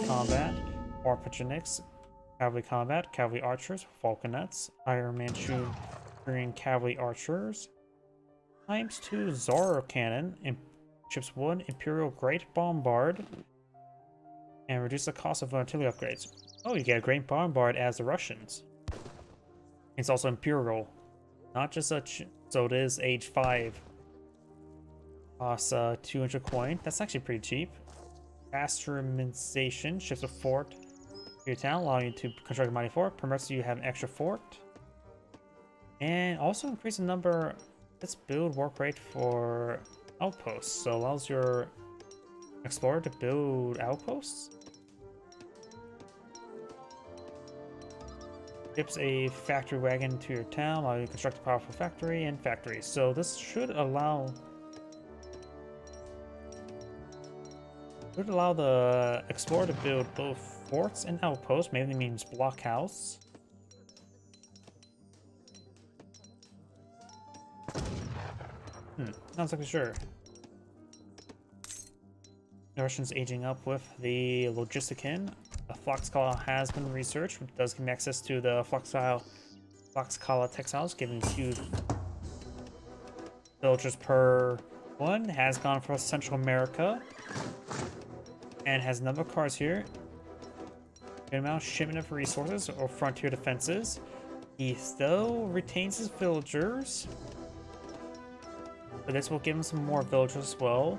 combat, Arpagenics, cavalry combat, cavalry archers, falconets, Iron Manchurian cavalry archers, ×2 Zoro cannon, and ships 1 Imperial Great Bombard, and reduce the cost of artillery upgrades. Oh, you get a Great Bombard as the Russians. It's also Imperial, not just such. So it is age 5. Costs 200 coin. That's actually pretty cheap. Astronomization ships a fort to your town, allowing you to construct a mighty fort. Permits you to have an extra fort, and also increase the number. Let's build work rate for outposts. So allows your explorer to build outposts. Ships a factory wagon to your town, allow you to construct a powerful factory and factories. So this should allow the explorer to build both forts and outposts. Maybe it means blockhouse. Not exactly sure. The Russians aging up with the Logistican. The Tlaxcala has been researched, which does give me access to the Tlaxcala textiles, giving 2 villagers per 1. Has gone for Central America and has a number of cars here. Good amount of shipment of resources or frontier defenses. He still retains his villagers, but this will give him some more villagers as well.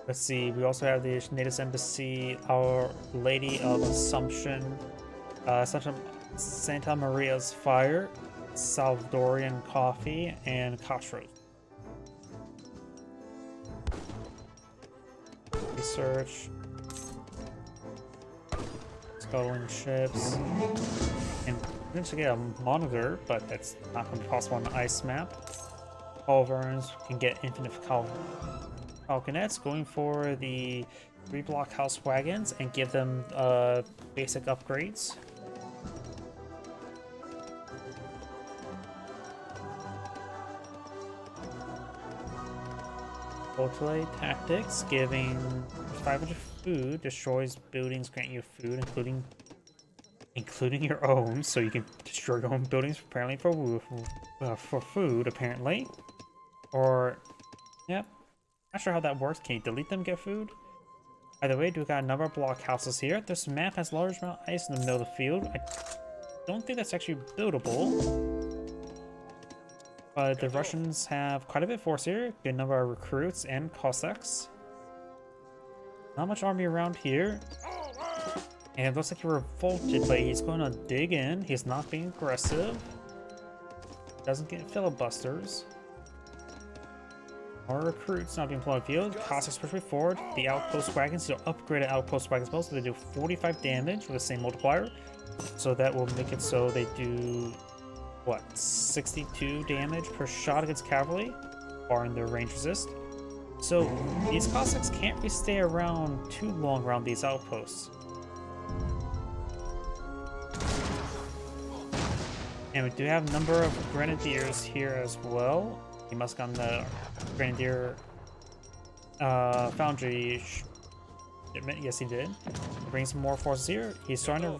Let's see, we also have the Natives Embassy, Our Lady of Assumption, Santa Maria's Fire, Salvadorian Coffee, and Castros. Research. Scuttling ships. And we're going to get a monitor, but that's not going to be possible on the ice map. Culverins can get infinite falconets, going for the 3 blockhouse wagons and give them basic upgrades. Ultralight tactics, giving 500 food, destroys buildings, grant you food, including your own, so you can destroy your own buildings apparently for food apparently. Or, yep, not sure how that works. Can you delete them, get food? Either way, we've got a number of blockhouses here. This map has large amount of ice in the middle of the field. I don't think that's actually buildable. But the Russians have quite a bit of force here. Good number of recruits and Cossacks. Not much army around here. And it looks like he revolted, but he's going to dig in. He's not being aggressive. Doesn't get filibusters. More recruits not being employed in the field. Cossacks push forward. The outpost wagons, so upgraded outpost wagons as well, so they do 45 damage with the same multiplier. So that will make it so they do, what, 62 damage per shot against cavalry, barring their range resist. So these Cossacks can't really stay around too long around these outposts. And we do have a number of grenadiers here as well. He must have gotten the grenadier foundry shipment. Yes, he did. Bring some more forces here. He's starting to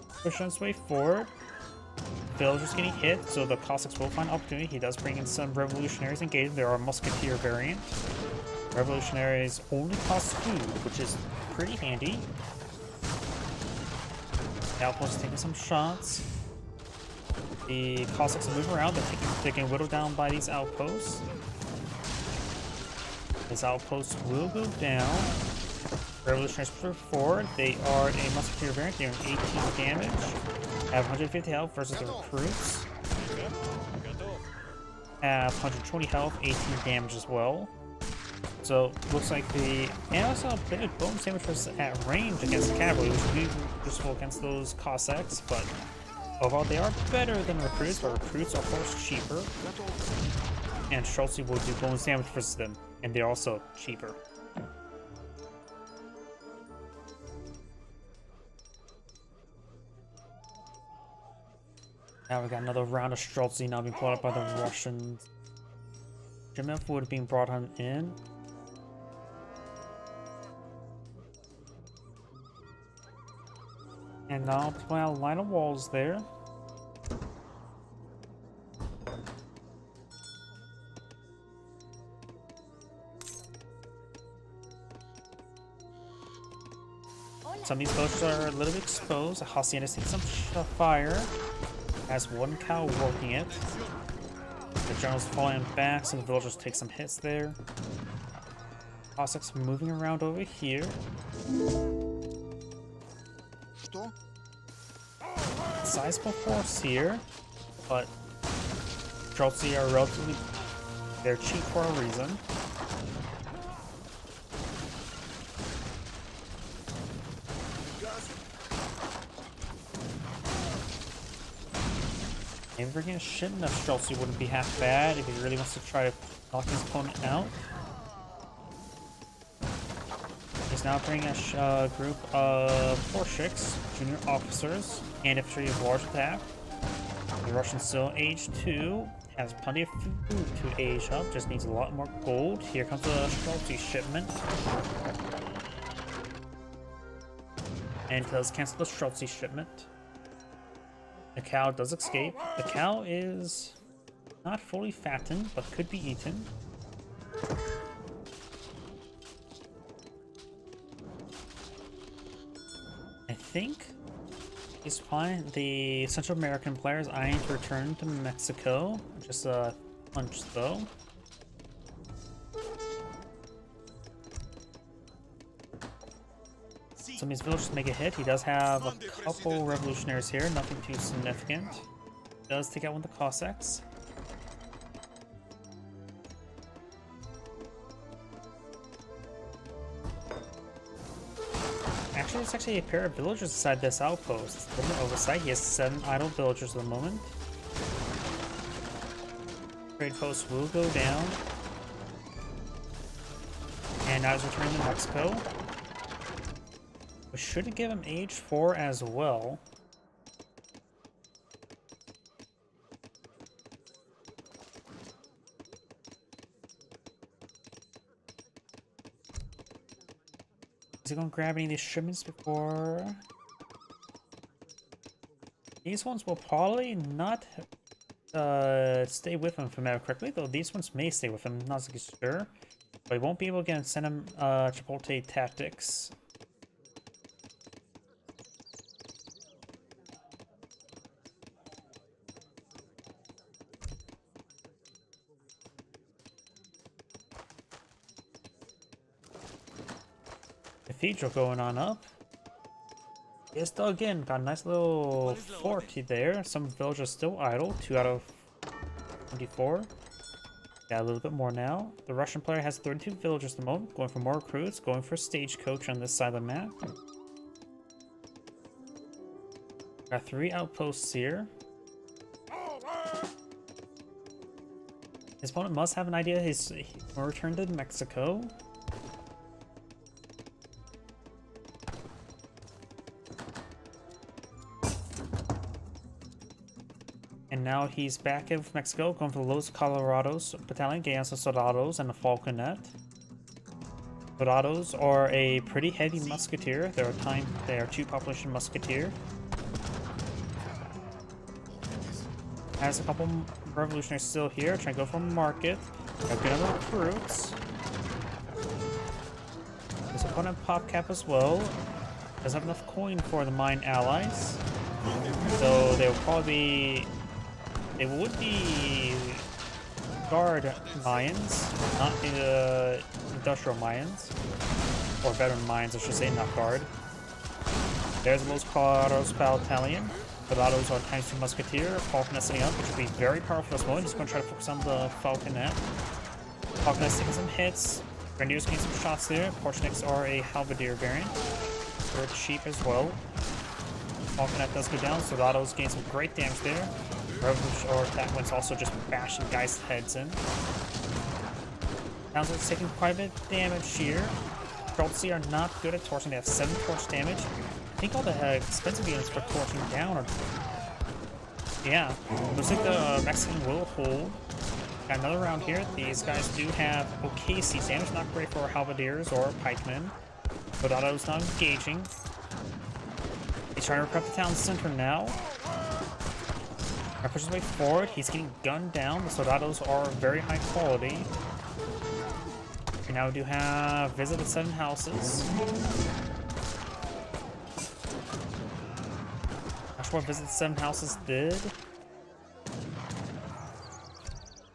push on his way forward. Villagers getting hit, so the Cossacks will find opportunity. He does bring in some revolutionaries engaged. There are musketeer variant. Revolutionaries only cost 2, which is pretty handy. The outpost is taking some shots. The Cossacks move around. They're getting whittled down by these outposts. These outposts will go down. Revolutionaries push forward. They are a musketeer variant. They're 18 damage. Have 150 health versus the recruits. Have 120 health, 18 damage as well. So looks like the also played with bone sandwiches at range against cavalry, which would be useful against those Cossacks, but overall they are better than recruits, but recruits are of course cheaper. And Schultze will do bone sandwich versus them, and they're also cheaper. Now we got another round of Streltsy now being pulled up by the Russians. Jemif would have been brought on in. And now between a line of walls there. Some of these villagers are a little bit exposed. Hacienda sees some fire. Has one cow working it. The general's falling back, so the villagers take some hits there. Cossacks moving around over here. Sizable force here, but Streltsy are relatively, they're cheap for a reason. Maybe bringing a shipment of Streltsy wouldn't be half bad if he really wants to try to knock his opponent out. He's now bringing a group of Porschiks, junior officers, and infantry of large attack. The Russian still age 2, has plenty of food to age up, just needs a lot more gold. Here comes a Streltsy shipment. And does cancel the Streltsy shipment. The cow does escape. The cow is not fully fattened, but could be eaten. I think he's fine. The Central American players eyeing to return to Mexico. Just a punch though. Some of these villagers make a hit. He does have a couple revolutionaries here, nothing too significant. Does take out one of the Cossacks. Actually, there's actually a pair of villagers inside this outpost. It's an oversight. He has 7 idle villagers at the moment. Trade post will go down. And now he's returning to Mexico. We should give him age 4 as well. Is he going to grab any of these shipments before? These ones will probably not stay with him, if I remember correctly, though these ones may stay with him, not so sure. But he won't be able to send him Chipotle tactics. Cathedral going on up. It's still again got a nice little fort there. Some villagers still idle. 2 out of 24. Got a little bit more now. The Russian player has 32 villagers at the moment. Going for more recruits. Going for stagecoach on this side of the map. Got 3 outposts here. His opponent must have an idea he's returned to Mexico. And now he's back in Mexico, going for the Los Colorados battalion, getting some Soldados and a Falconet. Soldados are a pretty heavy musketeer. They are 2 population musketeer. Has a couple revolutionaries still here, trying to go for a market. Got good enough recruits. His opponent pop cap as well. Doesn't have enough coin for the mine allies. So they will probably be. They would be guard mines, not the industrial mines. Or veteran mines, I should say, not guard. There's the Los Colorados battalion. Soldados are times 2 musketeer. Falconet setting up, which will be very powerful as well. He's going to try to focus on the Falconet. Falconet's taking some hits. Grenadiers getting some shots there. Portuguese are a halberdier variant. They're cheap as well. Falconet does go down. Soldados gain some great damage there. Revolution or that one's also just bashing guys' heads in. Sounds like it's taking quite a bit of damage here. Schultz are not good at torching. They have 7 torch damage. I think all the expensive units for torching down are... Yeah, looks like the Mexican will hold. Got another round here. These guys do have okay siege damage, not great for halberdiers or pikemen. Soldado's not engaging. He's trying to recover the town center now. Pushes his way forward. He's getting gunned down. The Soldados are very high quality. We now do have Visit the 7 Houses. Not sure what Visit the 7 Houses did.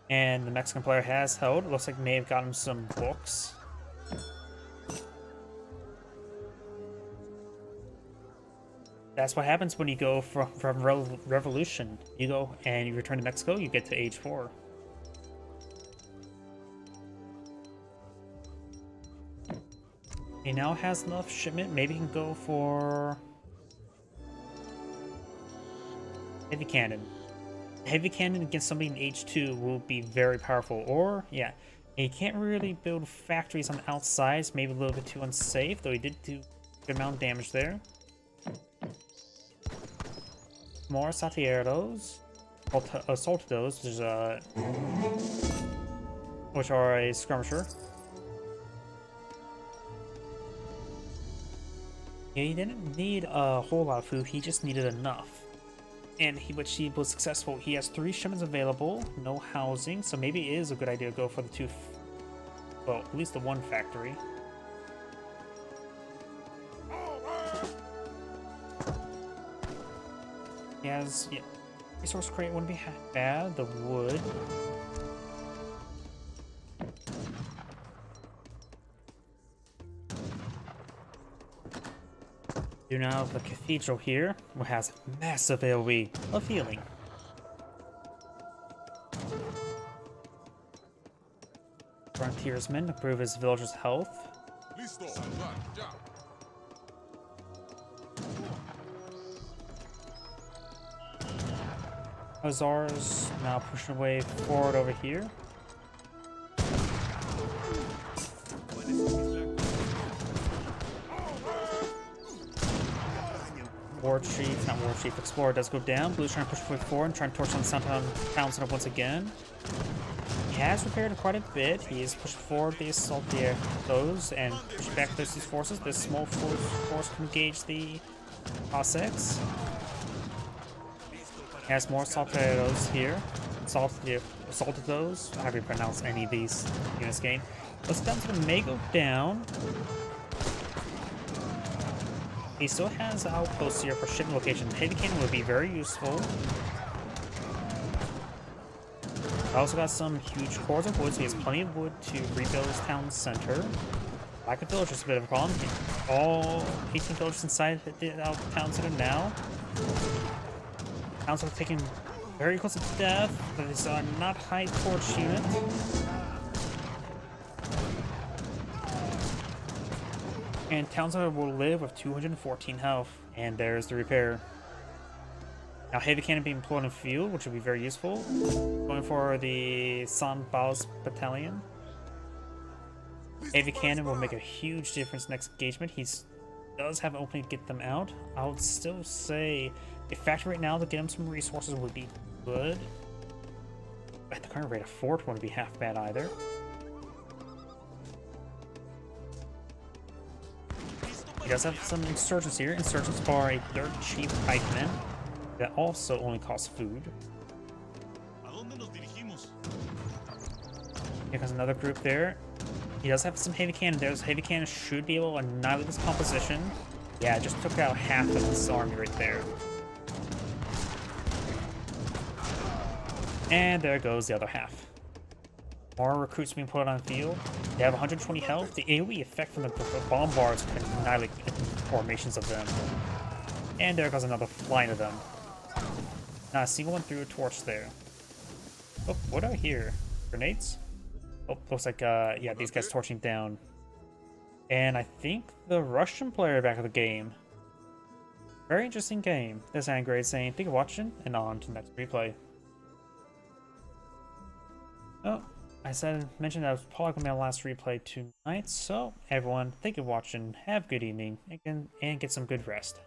And the Mexican player has held. Looks like may have gotten some books. That's what happens when you go from Revolution. You go and you return to Mexico, you get to age 4. He now has enough shipment. Maybe he can go for heavy cannon. Heavy cannon against somebody in age 2 will be very powerful. Or, yeah, he can't really build factories on the outsides. Maybe a little bit too unsafe, though he did do a good amount of damage there. More Satieros, Soldados, which are a skirmisher. Yeah, he didn't need a whole lot of food, he just needed enough. And which he was successful. He has 3 shipments available, no housing, so maybe it is a good idea to go for the 2, well, at least the 1 factory. He has, yeah, resource crate wouldn't be bad, the wood. You now have the cathedral here, which has massive AoE of healing. Frontiersman improve his villagers' health. Hussars now pushing away forward over here. War Chief, not War Chief, Explorer does go down. Blue's trying to push forward and trying to torch on the town center once again. He has repaired quite a bit. He is pushed forward the assault those and push back these forces. This small force can engage the Cossacks. He has more Salteros here. Assaulted those. How do you pronounce any of these in this game? Let's down to the may go down. He still has outposts here for shipment location. Heavy cannon would be very useful. I also got some huge cores of wood, so he has plenty of wood to rebuild his town center. Lack of villagers is a bit of a problem. All 18 villagers inside the town center now. Town's taking very close to death, but it's not high torch unit. And Town Center will live with 214 health, and there's the repair. Now heavy cannon being employed in field, which would be very useful. Going for the San Bao's battalion. Heavy cannon will make a huge difference next engagement. He does have an opening to get them out. I would still say a factor right now to get him some resources would be good. At the current rate, a fort wouldn't be half bad either. He does have some insurgents here. Insurgents are a dirt cheap pikemen that also only cost food. Here comes another group there. He does have some heavy cannon there. Those heavy cannon should be able to annihilate this composition. Yeah, just took out half of this army right there. And there goes the other half. More recruits being put on field. They have 120 health. The AoE effect from the bombards can annihilate formations of them. And there goes another line of them. Not a single one threw a torch there. Oh, what do I hear? Grenades? Oh, looks like, yeah, these guys torching down. And I think the Russian player back of the game. Very interesting game. This is Angrade saying, thank you for watching, and on to the next replay. Oh, mentioned that was probably going to be my last replay tonight, so everyone, thank you for watching, have a good evening, and get some good rest.